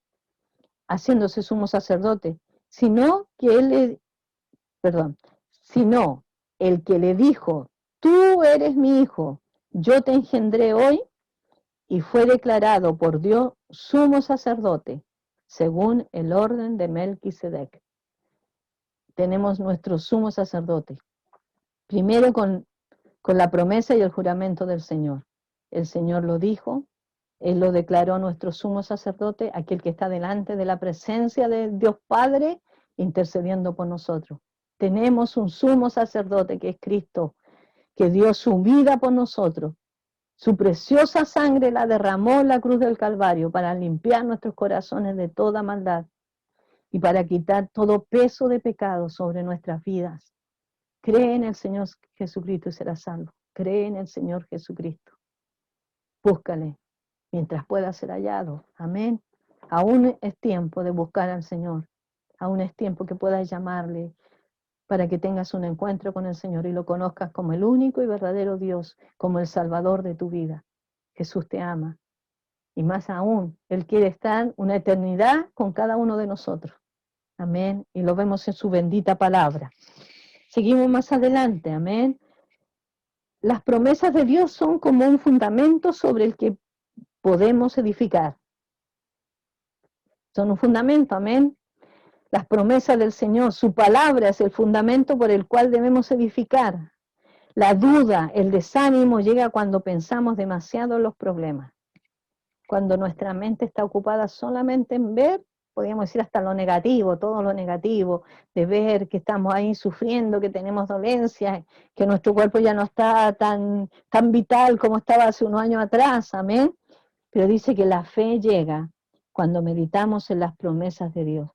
haciéndose sumo sacerdote, sino que sino el que le dijo, tú eres mi hijo, yo te engendré hoy, y fue declarado por Dios sumo sacerdote, según el orden de Melquisedec. Tenemos nuestro sumo sacerdote, primero con la promesa y el juramento del Señor. El Señor lo dijo, Él lo declaró nuestro sumo sacerdote, aquel que está delante de la presencia de Dios Padre, intercediendo por nosotros. Tenemos un sumo sacerdote que es Cristo, que dio su vida por nosotros. Su preciosa sangre la derramó en la cruz del Calvario para limpiar nuestros corazones de toda maldad y para quitar todo peso de pecado sobre nuestras vidas. Cree en el Señor Jesucristo y serás salvo. Cree en el Señor Jesucristo. Búscale mientras pueda ser hallado. Amén. Aún es tiempo de buscar al Señor. Aún es tiempo que puedas llamarle para que tengas un encuentro con el Señor y lo conozcas como el único y verdadero Dios, como el Salvador de tu vida. Jesús te ama. Y más aún, Él quiere estar una eternidad con cada uno de nosotros. Amén. Y lo vemos en su bendita palabra. Seguimos más adelante. Amén. Las promesas de Dios son como un fundamento sobre el que podemos edificar. Son un fundamento. Amén. Las promesas del Señor, su palabra es el fundamento por el cual debemos edificar. La duda, el desánimo llega cuando pensamos demasiado en los problemas. Cuando nuestra mente está ocupada solamente en ver, podríamos decir hasta lo negativo, todo lo negativo, de ver que estamos ahí sufriendo, que tenemos dolencias, que nuestro cuerpo ya no está tan vital como estaba hace unos años atrás, amén. Pero dice que la fe llega cuando meditamos en las promesas de Dios.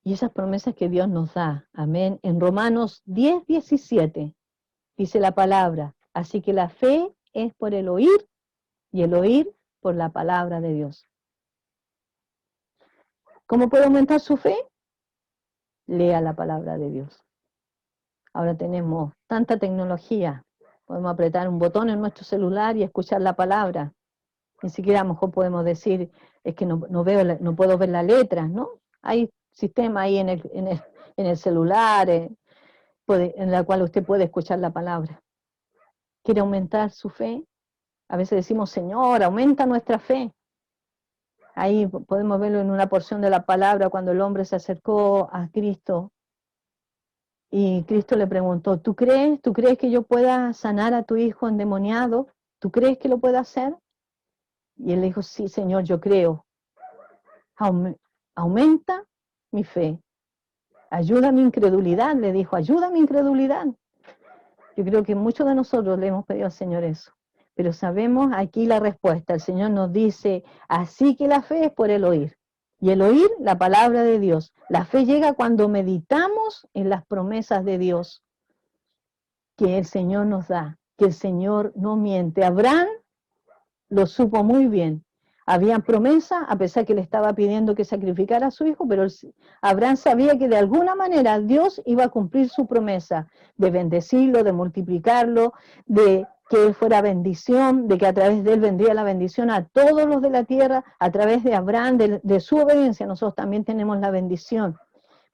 Y esas promesas que Dios nos da, amén. En Romanos 10:17 dice la palabra, así que la fe es por el oír y el oír por la palabra de Dios. ¿Cómo puede aumentar su fe? Lea la palabra de Dios. Ahora tenemos tanta tecnología, podemos apretar un botón en nuestro celular y escuchar la palabra. Ni siquiera a lo mejor podemos decir, es que no puedo ver las letras, ¿no? Hay sistema ahí en el celular, en la cual usted puede escuchar la palabra. ¿Quiere aumentar su fe? A veces decimos, Señor, aumenta nuestra fe. Ahí podemos verlo en una porción de la palabra cuando el hombre se acercó a Cristo y Cristo le preguntó, ¿tú crees que yo pueda sanar a tu hijo endemoniado? ¿Tú crees que lo pueda hacer? Y él le dijo, sí, Señor, yo creo. Aumenta mi fe. Ayuda mi incredulidad, le dijo, ayuda mi incredulidad. Yo creo que muchos de nosotros le hemos pedido al Señor eso. Pero sabemos aquí la respuesta. El Señor nos dice, así que la fe es por el oír. Y el oír, la palabra de Dios. La fe llega cuando meditamos en las promesas de Dios que el Señor nos da, que el Señor no miente. Abraham lo supo muy bien. Había promesa, a pesar que le estaba pidiendo que sacrificara a su hijo, pero Abraham sabía que de alguna manera Dios iba a cumplir su promesa de bendecirlo, de multiplicarlo, de que él fuera bendición, de que a través de él vendría la bendición a todos los de la tierra, a través de Abraham, de su obediencia, nosotros también tenemos la bendición,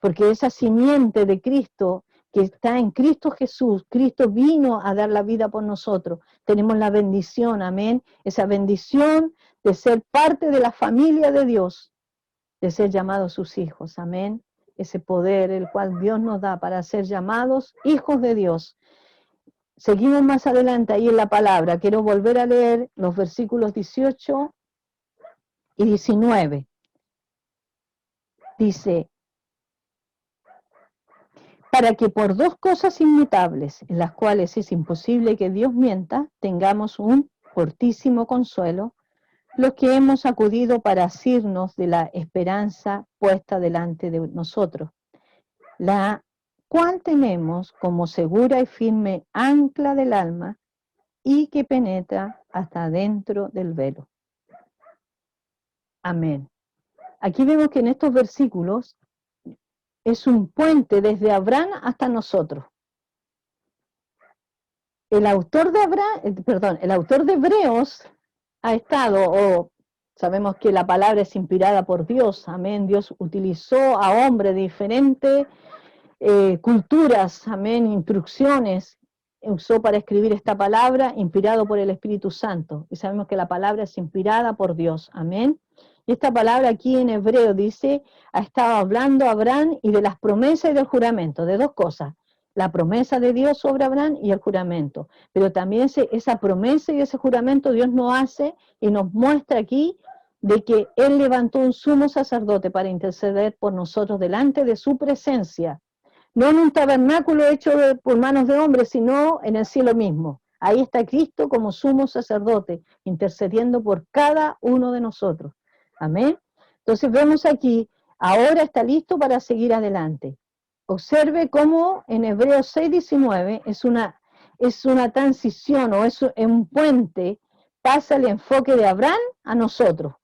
porque esa simiente de Cristo que está en Cristo Jesús, Cristo vino a dar la vida por nosotros, tenemos la bendición, amén, esa bendición de ser parte de la familia de Dios, de ser llamados sus hijos, amén, ese poder el cual Dios nos da para ser llamados hijos de Dios. Seguimos más adelante ahí en la palabra, quiero volver a leer los versículos 18 y 19. Dice, para que por dos cosas inmutables, en las cuales es imposible que Dios mienta, tengamos un fortísimo consuelo, los que hemos acudido para asirnos de la esperanza puesta delante de nosotros, la cual tenemos como segura y firme ancla del alma y que penetra hasta dentro del velo. Amén. Aquí vemos que en estos versículos es un puente desde Abraham hasta nosotros. El autor de el autor de Hebreos ha estado, o sabemos que la palabra es inspirada por Dios, amén. Dios utilizó a hombres de diferentes culturas, amén, instrucciones, usó para escribir esta palabra, inspirado por el Espíritu Santo. Y sabemos que la palabra es inspirada por Dios, amén. Y esta palabra aquí en hebreo dice, ha estado hablando Abraham y de las promesas y del juramento, de dos cosas. La promesa de Dios sobre Abraham y el juramento. Pero también esa promesa y ese juramento Dios nos hace y nos muestra aquí de que Él levantó un sumo sacerdote para interceder por nosotros delante de su presencia. No en un tabernáculo hecho por manos de hombres, sino en el cielo mismo. Ahí está Cristo como sumo sacerdote, intercediendo por cada uno de nosotros. Amén. Entonces vemos aquí, ahora está listo para seguir adelante. Observe cómo en Hebreos 6:19 es una transición o es un puente, pasa el enfoque de Abraham a nosotros.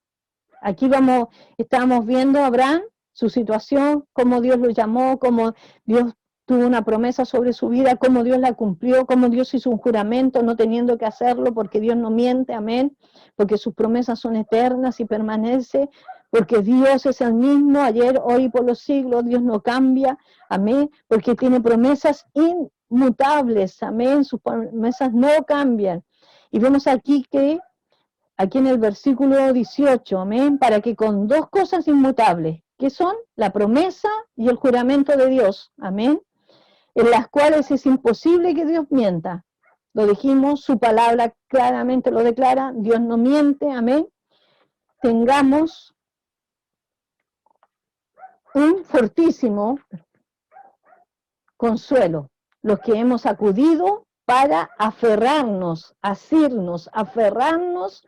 Aquí estamos viendo a Abraham, su situación, cómo Dios lo llamó, cómo Dios tuvo una promesa sobre su vida, cómo Dios la cumplió, cómo Dios hizo un juramento no teniendo que hacerlo, porque Dios no miente, amén, porque sus promesas son eternas y permanece, porque Dios es el mismo ayer, hoy y por los siglos, Dios no cambia, amén, porque tiene promesas inmutables, amén, sus promesas no cambian. Y vemos aquí en el versículo 18, amén, para que con dos cosas inmutables, que son la promesa y el juramento de Dios, amén, en las cuales es imposible que Dios mienta. Lo dijimos, su palabra claramente lo declara, Dios no miente, amén. Tengamos un fortísimo consuelo, los que hemos acudido para aferrarnos, asirnos, aferrarnos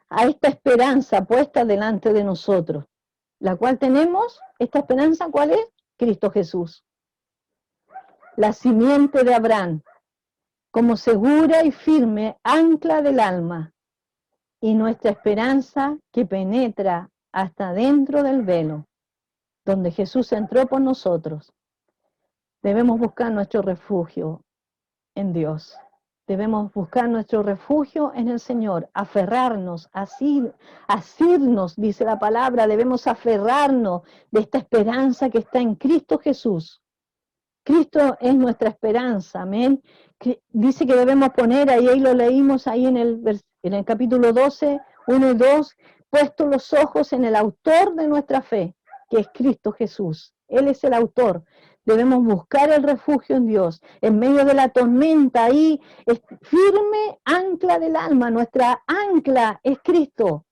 a esta esperanza puesta delante de nosotros, la cual tenemos, esta esperanza, ¿cuál es? Cristo Jesús. La simiente de Abraham, como segura y firme ancla del alma, y nuestra esperanza que penetra hasta dentro del velo, donde Jesús entró por nosotros. Debemos buscar nuestro refugio en Dios. Debemos buscar nuestro refugio en el Señor, aferrarnos, asirnos, dice la palabra, debemos aferrarnos de esta esperanza que está en Cristo Jesús. Cristo es nuestra esperanza, amén. Dice que debemos poner, ahí lo leímos ahí en el capítulo 12, 1 y 2, puesto los ojos en el autor de nuestra fe, que es Cristo Jesús. Él es el autor. Debemos buscar el refugio en Dios. En medio de la tormenta, ahí es firme ancla del alma. Nuestra ancla es Cristo.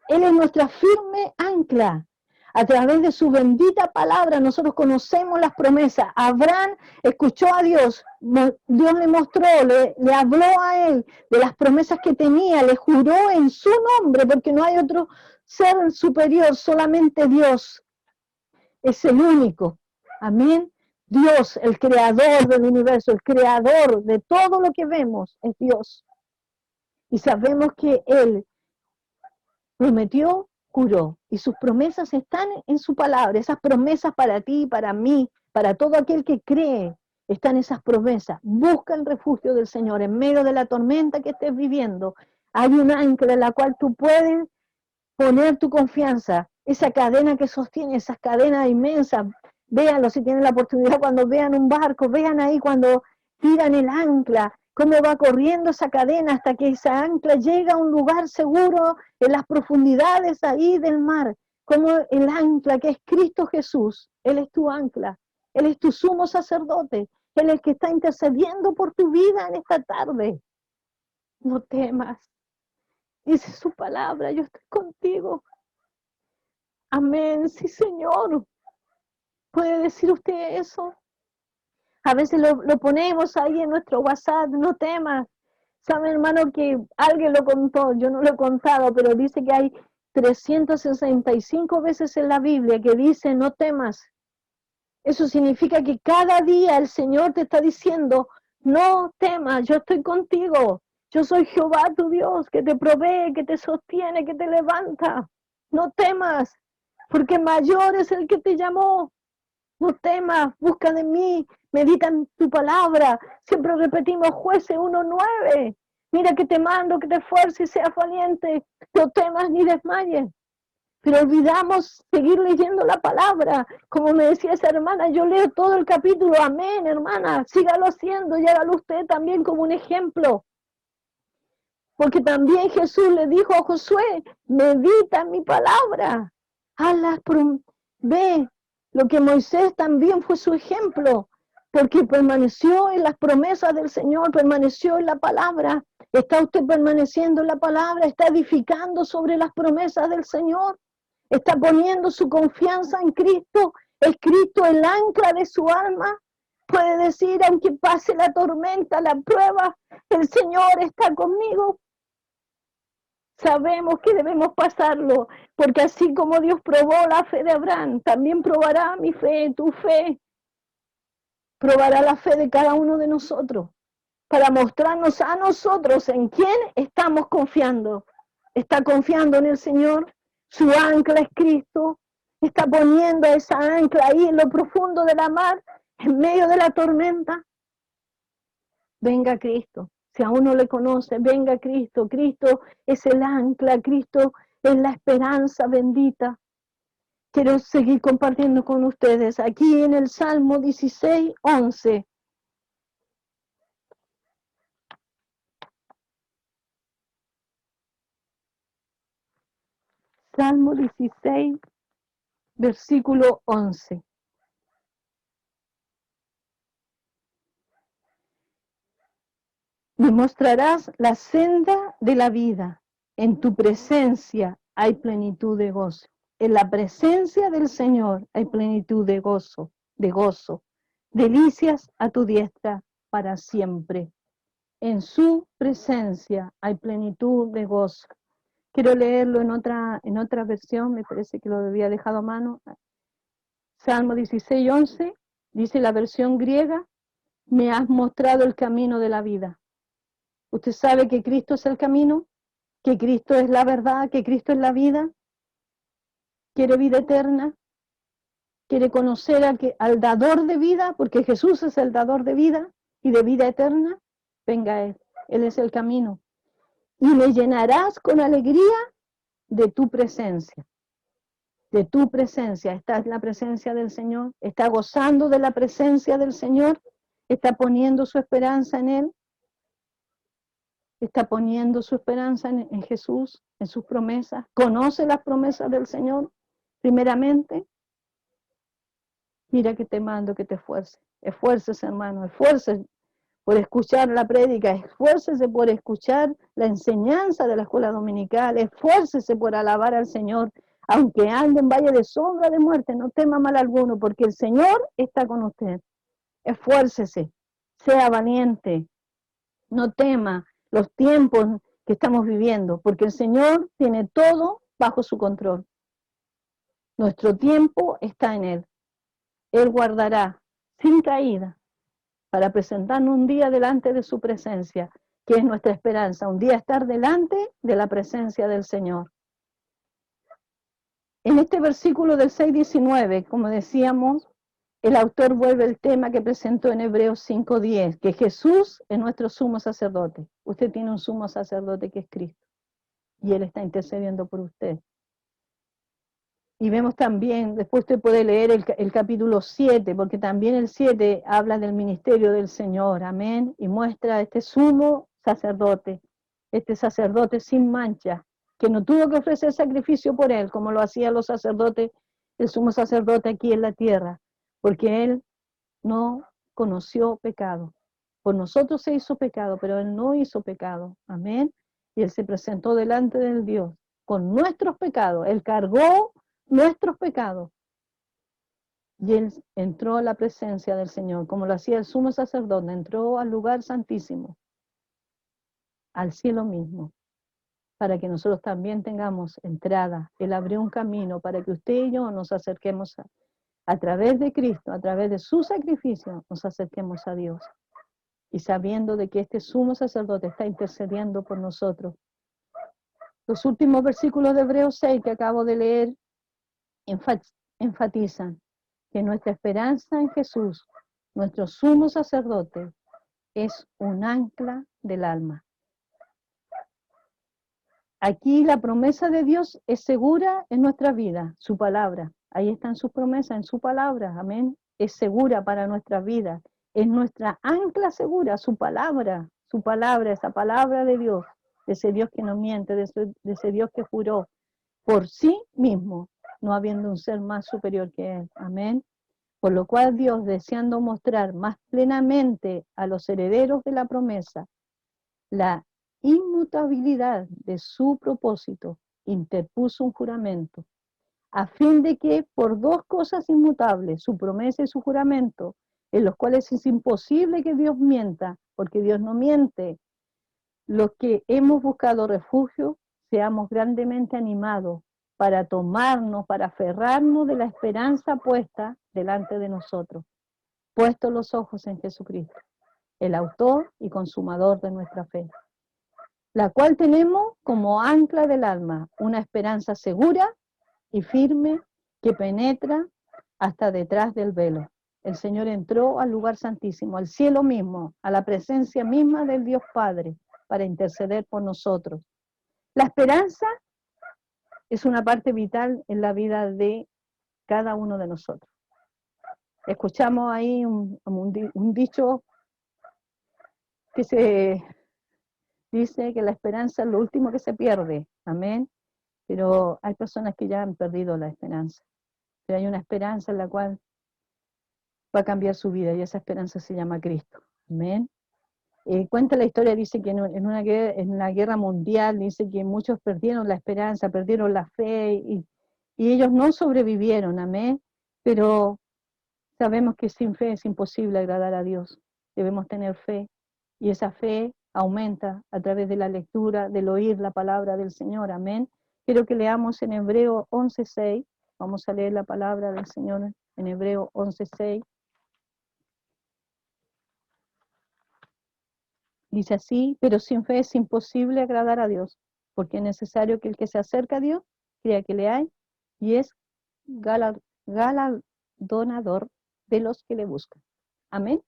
Él es nuestra firme ancla. A través de su bendita palabra nosotros conocemos las promesas. Abraham escuchó a Dios, Dios le mostró, le habló a él de las promesas que tenía, le juró en su nombre, porque no hay otro ser superior, solamente Dios es el único. Amén. Dios, el creador del universo, el creador de todo lo que vemos, es Dios. Y sabemos que Él prometió, juró, y sus promesas están en su palabra. Esas promesas para ti, para mí, para todo aquel que cree, están esas promesas. Busca el refugio del Señor en medio de la tormenta que estés viviendo. Hay un ancla en la cual tú puedes poner tu confianza, esa cadena que sostiene, esas cadenas inmensas. Véanlo si tienen la oportunidad, cuando vean un barco, vean ahí cuando tiran el ancla, cómo va corriendo esa cadena hasta que esa ancla llega a un lugar seguro en las profundidades ahí del mar, como el ancla que es Cristo Jesús. Él es tu ancla, Él es tu sumo sacerdote, Él es el que está intercediendo por tu vida en esta tarde. No temas, dice su palabra, yo estoy contigo. Amén, sí Señor. ¿Puede decir usted eso? A veces lo ponemos ahí en nuestro WhatsApp, no temas. ¿Sabe, hermano, que alguien lo contó? Yo no lo he contado, pero dice que hay 365 veces en la Biblia que dice no temas. Eso significa que cada día el Señor te está diciendo, no temas, yo estoy contigo. Yo soy Jehová tu Dios, que te provee, que te sostiene, que te levanta. No temas, porque mayor es el que te llamó. No temas, busca de mí, medita en tu palabra. Siempre repetimos Jueces 1:9. Mira que te mando, que te esfuerces y seas valiente. No temas ni desmayes. Pero olvidamos seguir leyendo la palabra. Como me decía esa hermana, yo leo todo el capítulo. Amén, hermana. Sígalo haciendo y hágalo usted también como un ejemplo. Porque también Jesús le dijo a Josué, medita en mi palabra. Ve, lo que Moisés también fue su ejemplo, porque permaneció en las promesas del Señor, permaneció en la palabra. ¿Está usted permaneciendo en la palabra? ¿Está edificando sobre las promesas del Señor? ¿Está poniendo su confianza en Cristo? ¿Es Cristo el ancla de su alma? Puede decir, aunque pase la tormenta, la prueba, el Señor está conmigo. Sabemos que debemos pasarlo, porque así como Dios probó la fe de Abraham, también probará mi fe, tu fe, probará la fe de cada uno de nosotros, para mostrarnos a nosotros en quién estamos confiando. ¿Está confiando en el Señor? Su ancla es Cristo. ¿Está poniendo esa ancla ahí en lo profundo de la mar, en medio de la tormenta? Venga Cristo. Si aún no le conoce, venga Cristo. Cristo es el ancla, Cristo es la esperanza bendita. Quiero seguir compartiendo con ustedes aquí en el Salmo 16:11. Salmo 16, versículo 11. Me mostrarás la senda de la vida. En tu presencia hay plenitud de gozo. En la presencia del Señor hay plenitud de gozo, de gozo. Delicias a tu diestra para siempre. En su presencia hay plenitud de gozo. Quiero leerlo en otra versión, me parece que lo había dejado a mano. Salmo 16:11, dice la versión griega, me has mostrado el camino de la vida. Usted sabe que Cristo es el camino, que Cristo es la verdad, que Cristo es la vida. Quiere vida eterna, quiere conocer al dador de vida, porque Jesús es el dador de vida y de vida eterna. Venga Él es el camino. Y me llenarás con alegría de tu presencia. De tu presencia. Esta es la presencia del Señor. Está gozando de la presencia del Señor. Está poniendo su esperanza en Él. Está poniendo su esperanza en Jesús, en sus promesas. Conoce las promesas del Señor, primeramente. Mira que te mando que te esfuerces. Esfuércese, hermano, esfuércese por escuchar la prédica, esfuércese por escuchar la enseñanza de la escuela dominical, esfuércese por alabar al Señor, aunque ande en valle de sombra de muerte, no tema mal alguno, porque el Señor está con usted. Esfuércese, sea valiente, no tema los tiempos que estamos viviendo, porque el Señor tiene todo bajo su control. Nuestro tiempo está en Él. Él guardará sin caída para presentarnos un día delante de su presencia, que es nuestra esperanza, un día estar delante de la presencia del Señor. En este versículo del 6:19, como decíamos, el autor vuelve al tema que presentó en Hebreos 5:10, que Jesús es nuestro sumo sacerdote. Usted tiene un sumo sacerdote que es Cristo, y Él está intercediendo por usted. Y vemos también, después usted puede leer el capítulo 7, porque también el 7 habla del ministerio del Señor, amén, y muestra este sumo sacerdote, este sacerdote sin mancha, que no tuvo que ofrecer sacrificio por él, como lo hacían los sacerdotes, el sumo sacerdote aquí en la tierra, porque él no conoció pecado. Por nosotros se hizo pecado, pero él no hizo pecado, amén, y él se presentó delante del Dios con nuestros pecados, él cargó nuestros pecados. Y él entró a la presencia del Señor, como lo hacía el sumo sacerdote, entró al lugar santísimo, al cielo mismo, para que nosotros también tengamos entrada. Él abrió un camino para que usted y yo nos acerquemos a través de Cristo, a través de su sacrificio, nos acerquemos a Dios. Y sabiendo de que este sumo sacerdote está intercediendo por nosotros. Los últimos versículos de Hebreos 6 que acabo de leer enfatizan que nuestra esperanza en Jesús, nuestro sumo sacerdote, es un ancla del alma. Aquí la promesa de Dios es segura en nuestra vida, su palabra. Ahí están sus promesas en su palabra, amén. Es segura para nuestra vida, es nuestra ancla segura, su palabra, esa palabra de Dios, de ese Dios que no miente, de ese Dios que juró por sí mismo, no habiendo un ser más superior que Él, amén. Por lo cual Dios, deseando mostrar más plenamente a los herederos de la promesa la inmutabilidad de su propósito, interpuso un juramento, a fin de que por dos cosas inmutables, su promesa y su juramento, en los cuales es imposible que Dios mienta, porque Dios no miente, los que hemos buscado refugio, seamos grandemente animados para tomarnos, para aferrarnos de la esperanza puesta delante de nosotros, puestos los ojos en Jesucristo, el autor y consumador de nuestra fe, la cual tenemos como ancla del alma, una esperanza segura y firme que penetra hasta detrás del velo. El Señor entró al lugar santísimo, al cielo mismo, a la presencia misma del Dios Padre, para interceder por nosotros. La esperanza es una parte vital en la vida de cada uno de nosotros. Escuchamos ahí un dicho que se dice que la esperanza es lo último que se pierde, amén. Pero hay personas que ya han perdido la esperanza. Pero hay una esperanza en la cual va a cambiar su vida y esa esperanza se llama Cristo. Amén. Cuenta la historia, dice que en la guerra mundial, dice que muchos perdieron la esperanza, perdieron la fe y ellos no sobrevivieron, amén. Pero sabemos que sin fe es imposible agradar a Dios. Debemos tener fe y esa fe aumenta a través de la lectura, del oír la palabra del Señor, amén. Quiero que leamos en Hebreo 11:6, vamos a leer la palabra del Señor en Hebreo 11:6. Dice así, pero sin fe es imposible agradar a Dios, porque es necesario que el que se acerca a Dios crea que le hay y es galardonador de los que le buscan. Amén.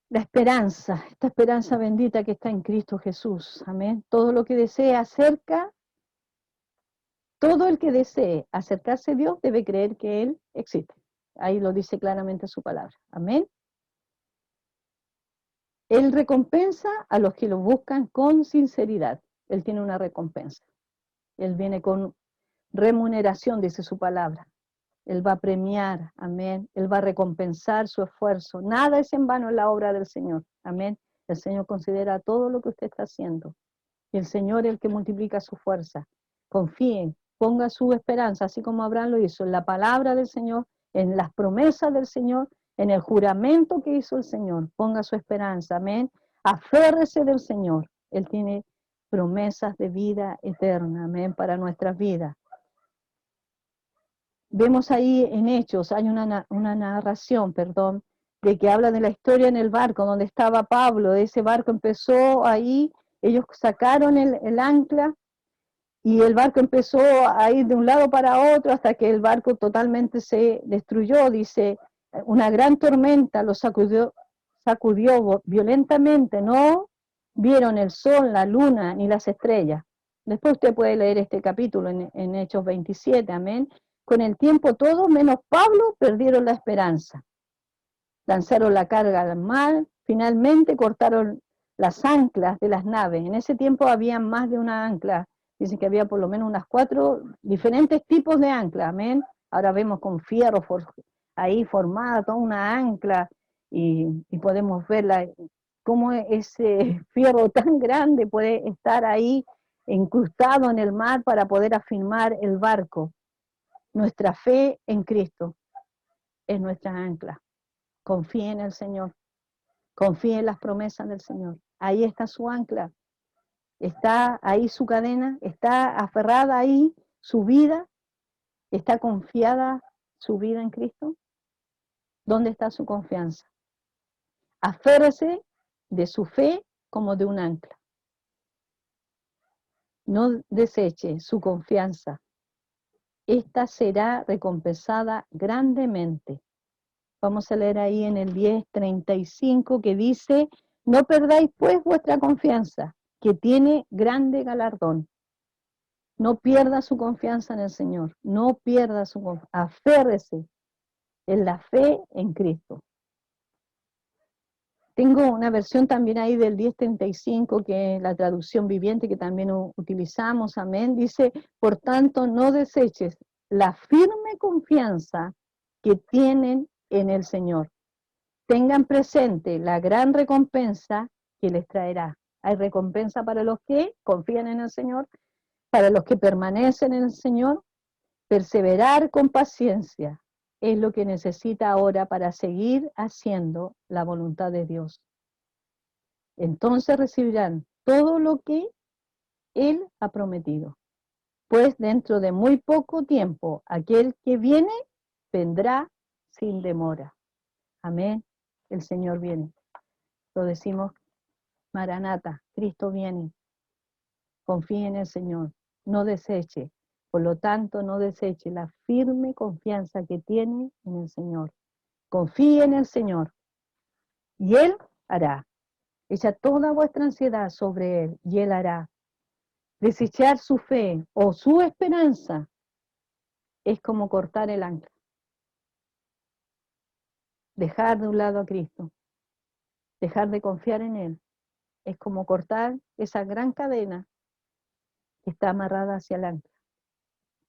La esperanza, esta esperanza bendita que está en Cristo Jesús. Amén. Todo lo que desea todo el que desee acercarse a Dios debe creer que Él existe. Ahí lo dice claramente su palabra. Amén. Él recompensa a los que lo buscan con sinceridad. Él tiene una recompensa. Él viene con remuneración, dice su palabra. Él va a premiar, amén. Él va a recompensar su esfuerzo. Nada es en vano en la obra del Señor, amén. El Señor considera todo lo que usted está haciendo. Y el Señor es el que multiplica su fuerza. Confíen, ponga su esperanza, así como Abraham lo hizo, en la palabra del Señor, en las promesas del Señor, en el juramento que hizo el Señor. Ponga su esperanza, amén. Aférrese del Señor. Él tiene promesas de vida eterna, amén, para nuestras vidas. Vemos ahí en Hechos, hay una narración, de que habla de la historia en el barco donde estaba Pablo. Ese barco empezó ahí, ellos sacaron el ancla y el barco empezó a ir de un lado para otro hasta que el barco totalmente se destruyó. Dice, una gran tormenta los sacudió violentamente, no vieron el sol, la luna ni las estrellas. Después usted puede leer este capítulo en Hechos 27, amén. Con el tiempo todos, menos Pablo, perdieron la esperanza. Lanzaron la carga al mar, finalmente cortaron las anclas de las naves. En ese tiempo había más de una ancla. Dicen que había por lo menos unas 4 diferentes tipos de ancla, amén. Ahora vemos con fierro ahí formada toda una ancla y podemos verla, cómo ese fierro tan grande puede estar ahí incrustado en el mar para poder afirmar el barco. Nuestra fe en Cristo es nuestra ancla. Confíe en el Señor. Confíe en las promesas del Señor. Ahí está su ancla. Está ahí su cadena. Está aferrada ahí su vida. Está confiada su vida en Cristo. ¿Dónde está su confianza? Aférrese de su fe como de un ancla. No deseche su confianza esta será recompensada grandemente. Vamos a leer ahí en el 10:35 que dice, no perdáis pues vuestra confianza, que tiene grande galardón. No pierda su confianza en el Señor, no pierda su confianza, aférrese en la fe en Cristo. Tengo una versión también ahí del 10:35, que es la traducción viviente que también utilizamos, amén. Dice, por tanto, no deseches la firme confianza que tienen en el Señor. Tengan presente la gran recompensa que les traerá. Hay recompensa para los que confían en el Señor, para los que permanecen en el Señor. Perseverar con paciencia es lo que necesita ahora para seguir haciendo la voluntad de Dios. Entonces recibirán todo lo que Él ha prometido. Pues dentro de muy poco tiempo, aquel que viene, vendrá sin demora. Amén. El Señor viene. Lo decimos, Maranata, Cristo viene. Confíe en el Señor. No deseche. Por lo tanto, no deseche la firme confianza que tiene en el Señor. Confíe en el Señor. Y Él hará. Echa toda vuestra ansiedad sobre Él y Él hará. Desechar su fe o su esperanza es como cortar el ancla. Dejar de un lado a Cristo, dejar de confiar en Él, es como cortar esa gran cadena que está amarrada hacia el ancla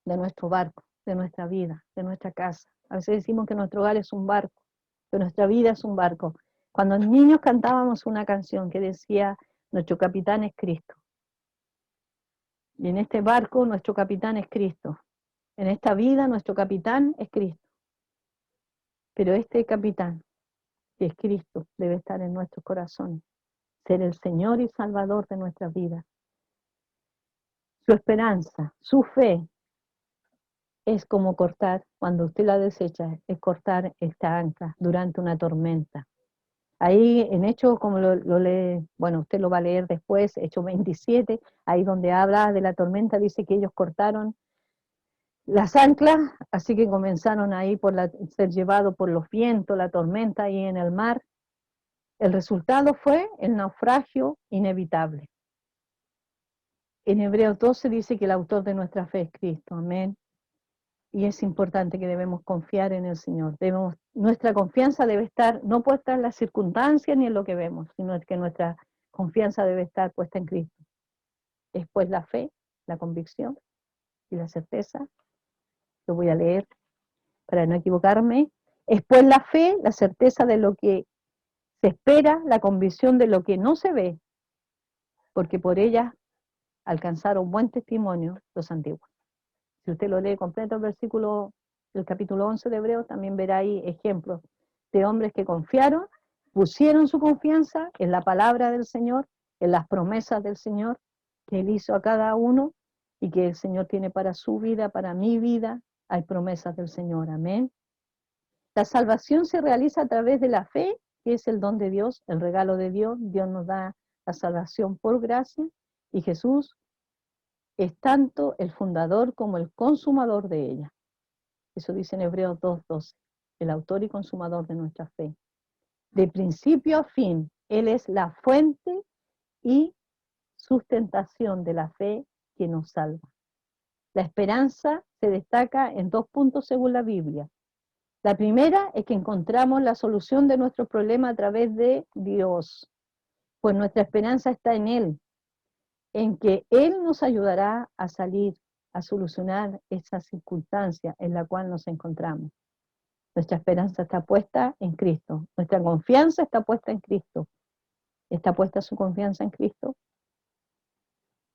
de nuestro barco, de nuestra vida, de nuestra casa. A veces decimos que nuestro hogar es un barco, que nuestra vida es un barco. Cuando niños cantábamos una canción que decía, nuestro capitán es Cristo. Y en este barco nuestro capitán es Cristo. En esta vida nuestro capitán es Cristo. Pero este capitán, que es Cristo, debe estar en nuestros corazones. Ser el Señor y Salvador de nuestras vidas. Su esperanza, su fe, es como cortar, cuando usted la desecha, es cortar esta ancla durante una tormenta. Ahí en Hechos, como lo lee, bueno, usted lo va a leer después, Hechos 27, ahí donde habla de la tormenta, dice que ellos cortaron las anclas, así que comenzaron ahí ser llevados por los vientos, la tormenta ahí en el mar. El resultado fue el naufragio inevitable. En Hebreos 12 dice que el autor de nuestra fe es Cristo, amén. Y es importante que debemos confiar en el Señor. Nuestra confianza debe estar no puesta en las circunstancias ni en lo que vemos, sino que nuestra confianza debe estar puesta en Cristo. Es pues la fe, la convicción y la certeza. Lo voy a leer para no equivocarme. Es pues la fe, la certeza de lo que se espera, la convicción de lo que no se ve, porque por ella alcanzaron buen testimonio los antiguos. Si usted lo lee completo el capítulo 11 de Hebreos, también verá ahí ejemplos de hombres que confiaron, pusieron su confianza en la palabra del Señor, en las promesas del Señor, que Él hizo a cada uno y que el Señor tiene para su vida, para mi vida. Hay promesas del Señor, amén. La salvación se realiza a través de la fe, que es el don de Dios, el regalo de Dios. Dios nos da la salvación por gracia y Jesús es tanto el fundador como el consumador de ella. Eso dice en Hebreos 2:12, el autor y consumador de nuestra fe. De principio a fin, Él es la fuente y sustentación de la fe que nos salva. La esperanza se destaca en 2 puntos según la Biblia. La primera es que encontramos la solución de nuestro problema a través de Dios, pues nuestra esperanza está en Él, en que Él nos ayudará a salir, a solucionar esa circunstancia en la cual nos encontramos. Nuestra esperanza está puesta en Cristo, nuestra confianza está puesta en Cristo. ¿Está puesta su confianza en Cristo?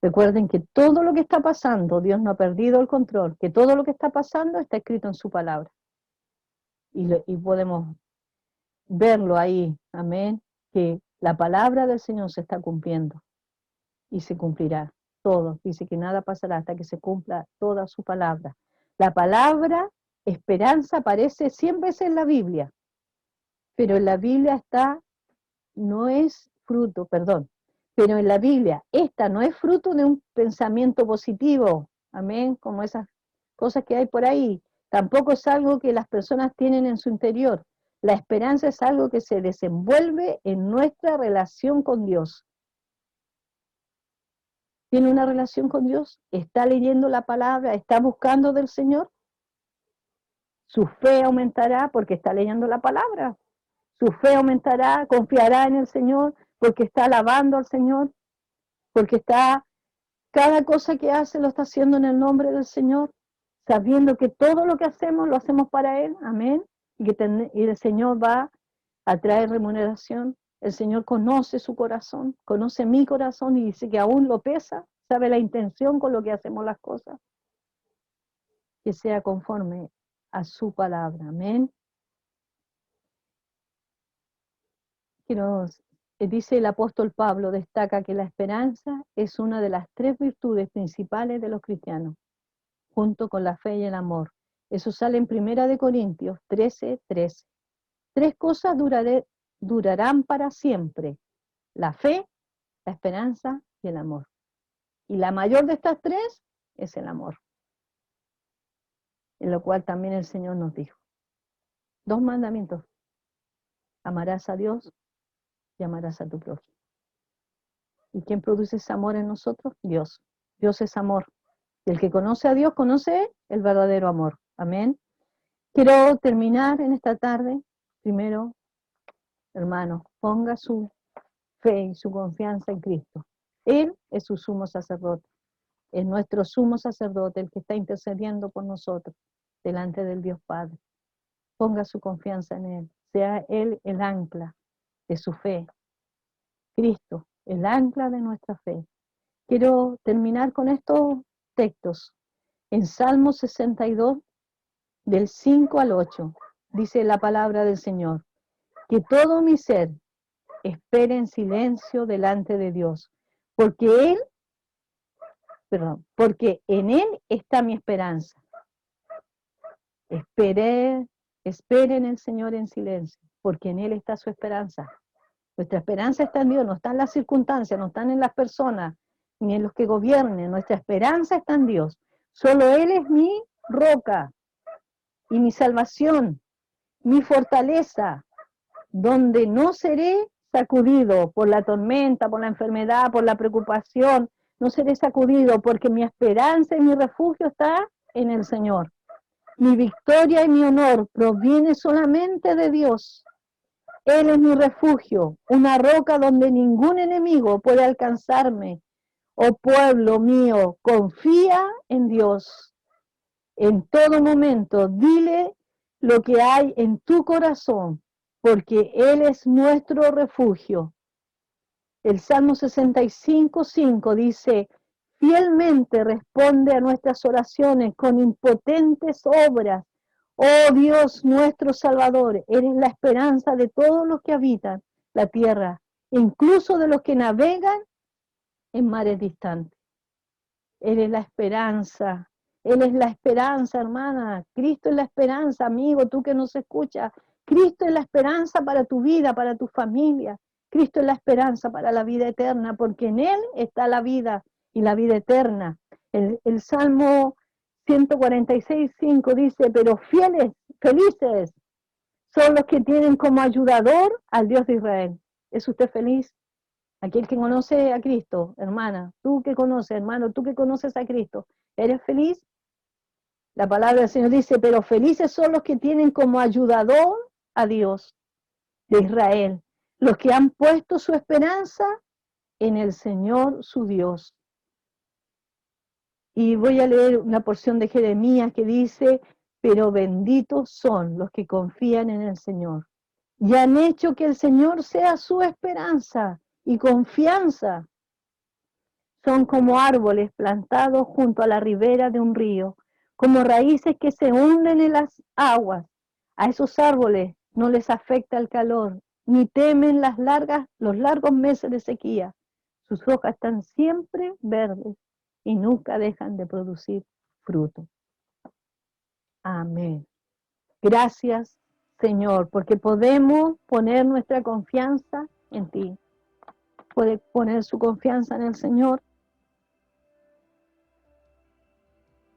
Recuerden que todo lo que está pasando, Dios no ha perdido el control, que todo lo que está pasando está escrito en su palabra. Y podemos verlo ahí, amén, que la palabra del Señor se está cumpliendo y se cumplirá todo. Dice que nada pasará hasta que se cumpla toda su palabra. La palabra esperanza aparece 100 veces en la Biblia, pero en la Biblia no es fruto, perdón, pero en la Biblia esta no es fruto de un pensamiento positivo, amén, como esas cosas que hay por ahí. Tampoco es algo que las personas tienen en su interior. La esperanza es algo que se desenvuelve en nuestra relación con Dios. ¿Tiene una relación con Dios? ¿Está leyendo la palabra? ¿Está buscando del Señor? Su fe aumentará porque está leyendo la palabra. Su fe aumentará, confiará en el Señor porque está alabando al Señor, porque está, cada cosa que hace lo está haciendo en el nombre del Señor, sabiendo que todo lo que hacemos lo hacemos para Él, amén, y el Señor va a traer remuneración. El Señor conoce su corazón, conoce mi corazón y dice que aún lo pesa, sabe la intención con lo que hacemos las cosas, que sea conforme a su palabra, amén. Dice el apóstol Pablo, destaca que la esperanza es una de las 3 virtudes principales de los cristianos, junto con la fe y el amor. Eso sale en 1 Corintios 13:13. 3 cosas durarán para siempre: la fe, la esperanza y el amor. Y la mayor de estas 3 es el amor, en lo cual también el Señor nos dijo 2 mandamientos: amarás a Dios y amarás a tu prójimo. ¿Y quién produce ese amor en nosotros? Dios. Dios es amor. Y el que conoce a Dios conoce el verdadero amor. Amén. Quiero terminar en esta tarde. Primero, hermano, ponga su fe y su confianza en Cristo. Él es su sumo sacerdote. Es nuestro sumo sacerdote, el que está intercediendo por nosotros delante del Dios Padre. Ponga su confianza en Él. Sea Él el ancla de su fe. Cristo, el ancla de nuestra fe. Quiero terminar con estos textos. En Salmo 62, del 5 al 8, dice la palabra del Señor: que todo mi ser espere en silencio delante de Dios, porque en Él está mi esperanza. Esperen en el Señor en silencio, porque en Él está su esperanza. Nuestra esperanza está en Dios, no está en las circunstancias, no están en las personas, ni en los que gobiernen. Nuestra esperanza está en Dios. Solo Él es mi roca y mi salvación, mi fortaleza, donde no seré sacudido por la tormenta, por la enfermedad, por la preocupación. No seré sacudido porque mi esperanza y mi refugio está en el Señor. Mi victoria y mi honor proviene solamente de Dios. Él es mi refugio, una roca donde ningún enemigo puede alcanzarme. Oh pueblo mío, confía en Dios. En todo momento, dile lo que hay en tu corazón, porque Él es nuestro refugio. El Salmo 65:5 dice: fielmente responde a nuestras oraciones con impotentes obras. Oh Dios nuestro Salvador, eres la esperanza de todos los que habitan la tierra, incluso de los que navegan en mares distantes. Él es la esperanza. Él es la esperanza, hermana. Cristo es la esperanza, amigo, tú que nos escuchas. Cristo es la esperanza para tu vida, para tu familia. Cristo es la esperanza para la vida eterna, porque en Él está la vida y la vida eterna. El Salmo 146:5 dice: pero felices son los que tienen como ayudador al Dios de Israel. ¿Es usted feliz? Aquel que conoce a Cristo, hermana, tú que conoces, hermano, tú que conoces a Cristo, ¿eres feliz? La palabra del Señor dice: pero felices son los que tienen como ayudador a Dios de Israel, los que han puesto su esperanza en el Señor su Dios. Y voy a leer una porción de Jeremías que dice: pero benditos son los que confían en el Señor y han hecho que el Señor sea su esperanza y confianza. Son como árboles plantados junto a la ribera de un río, como raíces que se hunden en las aguas. A esos árboles no les afecta el calor, ni temen los largos meses de sequía. Sus hojas están siempre verdes y nunca dejan de producir fruto. Amén. Gracias, Señor, porque podemos poner nuestra confianza en ti. Puede poner su confianza en el Señor.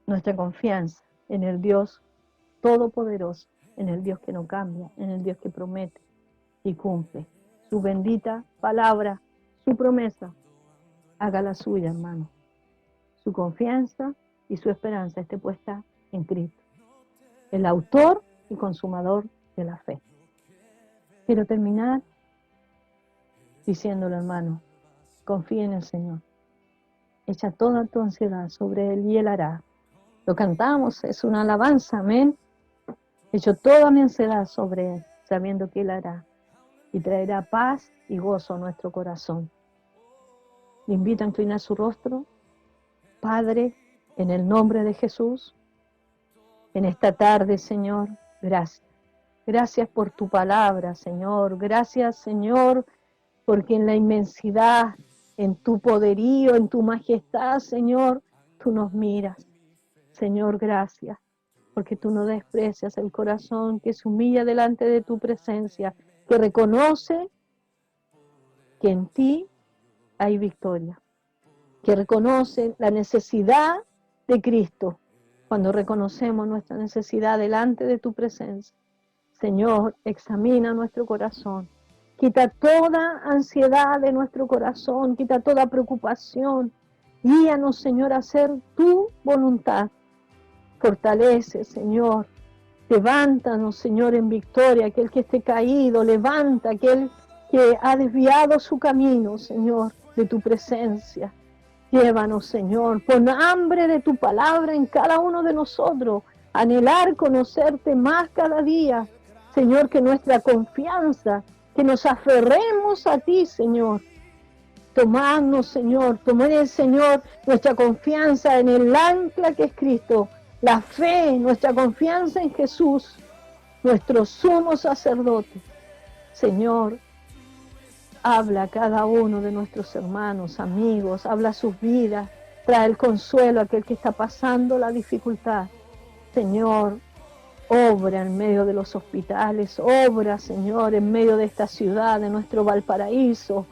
Nuestra confianza en el Dios todopoderoso, en el Dios que no cambia, en el Dios que promete y cumple. Su bendita palabra, su promesa, haga la suya, hermano. Su confianza y su esperanza esté puesta en Cristo, el autor y consumador de la fe. Quiero terminar diciéndolo, hermano, confía en el Señor. Echa toda tu ansiedad sobre Él y Él hará. Lo cantamos, es una alabanza, amén. Echo toda mi ansiedad sobre Él, sabiendo que Él hará y traerá paz y gozo a nuestro corazón. Le invito a inclinar su rostro. Padre, en el nombre de Jesús, en esta tarde, Señor, gracias. Gracias por tu palabra, Señor. Gracias, Señor, porque en la inmensidad, en tu poderío, en tu majestad, Señor, tú nos miras. Señor, gracias, porque tú no desprecias el corazón que se humilla delante de tu presencia, que reconoce que en ti hay victoria, que reconoce la necesidad de Cristo. Cuando reconocemos nuestra necesidad delante de tu presencia, Señor, examina nuestro corazón. Quita toda ansiedad de nuestro corazón, quita toda preocupación. Guíanos, Señor, a hacer tu voluntad. Fortalece, Señor. Levántanos, Señor, en victoria. Aquel que esté caído, levanta. Aquel que ha desviado su camino, Señor, de tu presencia. Llévanos, Señor. Pon hambre de tu palabra en cada uno de nosotros. Anhelar conocerte más cada día. Señor, que nuestra confianza, que nos aferremos a ti, Señor. Tomadnos, Señor, tomad, Señor, nuestra confianza en el ancla que es Cristo, la fe, nuestra confianza en Jesús, nuestro sumo sacerdote. Señor, habla a cada uno de nuestros hermanos, amigos, habla sus vidas, trae el consuelo a aquel que está pasando la dificultad. Señor, obra en medio de los hospitales, obra, Señor, en medio de esta ciudad, de nuestro Valparaíso.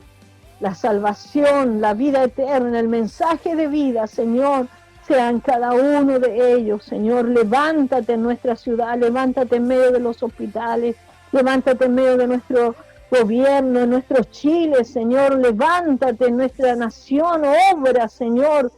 La salvación, la vida eterna, el mensaje de vida, Señor, sean cada uno de ellos. Señor, levántate en nuestra ciudad, levántate en medio de los hospitales, levántate en medio de nuestro gobierno, en nuestro Chile, Señor, levántate en nuestra nación, obra, Señor.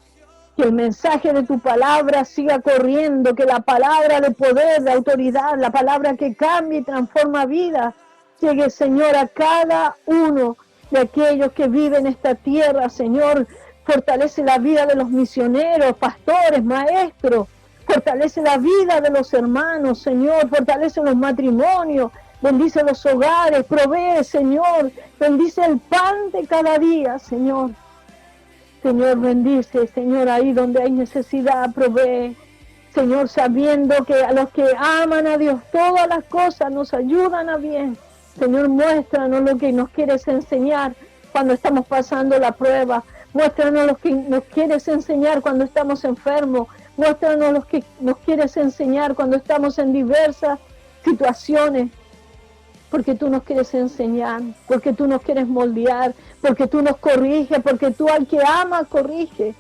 Que el mensaje de tu palabra siga corriendo, que la palabra de poder, de autoridad, la palabra que cambia y transforma vidas, llegue, Señor, a cada uno de aquellos que viven en esta tierra, Señor. Fortalece la vida de los misioneros, pastores, maestros. Fortalece la vida de los hermanos, Señor. Fortalece los matrimonios. Bendice los hogares. Provee, Señor. Bendice el pan de cada día, Señor. Señor, bendice, Señor, ahí donde hay necesidad, provee. Señor, sabiendo que a los que aman a Dios, todas las cosas nos ayudan a bien. Señor, muéstranos lo que nos quieres enseñar cuando estamos pasando la prueba. Muéstranos lo que nos quieres enseñar cuando estamos enfermos. Muéstranos lo que nos quieres enseñar cuando estamos en diversas situaciones. Porque tú nos quieres enseñar, porque tú nos quieres moldear, porque tú nos corriges, porque tú al que ama corrige,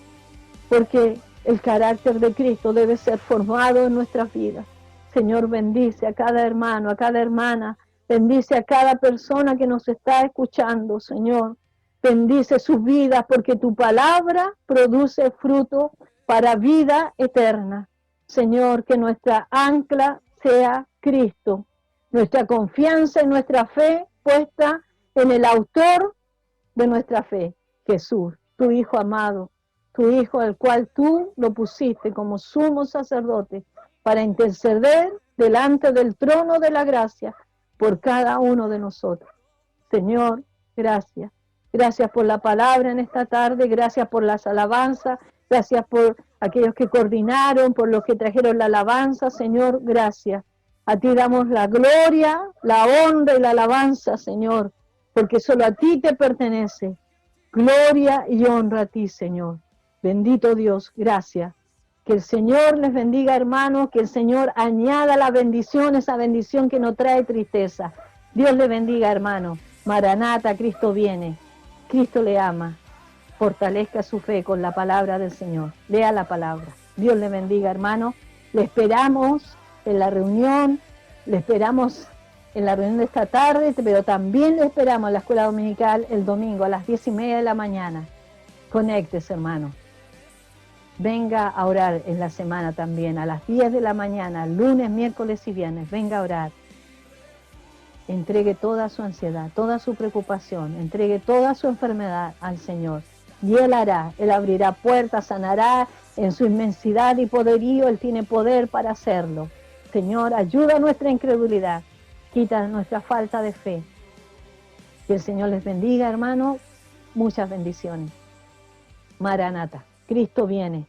porque el carácter de Cristo debe ser formado en nuestras vidas. Señor, bendice a cada hermano, a cada hermana, bendice a cada persona que nos está escuchando, Señor. Bendice sus vidas, porque tu palabra produce fruto para vida eterna. Señor, que nuestra ancla sea Cristo. Nuestra confianza y nuestra fe puesta en el autor de nuestra fe, Jesús, tu Hijo amado, tu Hijo al cual tú lo pusiste como sumo sacerdote para interceder delante del trono de la gracia por cada uno de nosotros. Señor, gracias. Gracias por la palabra en esta tarde, gracias por las alabanzas, gracias por aquellos que coordinaron, por los que trajeron la alabanza, Señor, gracias. A ti damos la gloria, la honra y la alabanza, Señor, porque solo a ti te pertenece. Gloria y honra a ti, Señor. Bendito Dios, gracias. Que el Señor les bendiga, hermanos, que el Señor añada la bendición, esa bendición que no trae tristeza. Dios le bendiga, hermano. Maranata, Cristo viene. Cristo le ama. Fortalezca su fe con la palabra del Señor. Lea la palabra. Dios le bendiga, hermano. Le esperamos en la reunión, le esperamos en la reunión de esta tarde, pero también le esperamos en la escuela dominical el domingo a las 10:30 de la mañana. Conéctese, hermano. Venga a orar en la semana también, a las 10 de la mañana, lunes, miércoles y viernes. Venga a orar. Entregue toda su ansiedad, toda su preocupación, entregue toda su enfermedad al Señor. Y Él hará, Él abrirá puertas, sanará en su inmensidad y poderío. Él tiene poder para hacerlo. Señor, ayuda a nuestra incredulidad, quita nuestra falta de fe. Que el Señor les bendiga, hermano. Muchas bendiciones. Maranata, Cristo viene.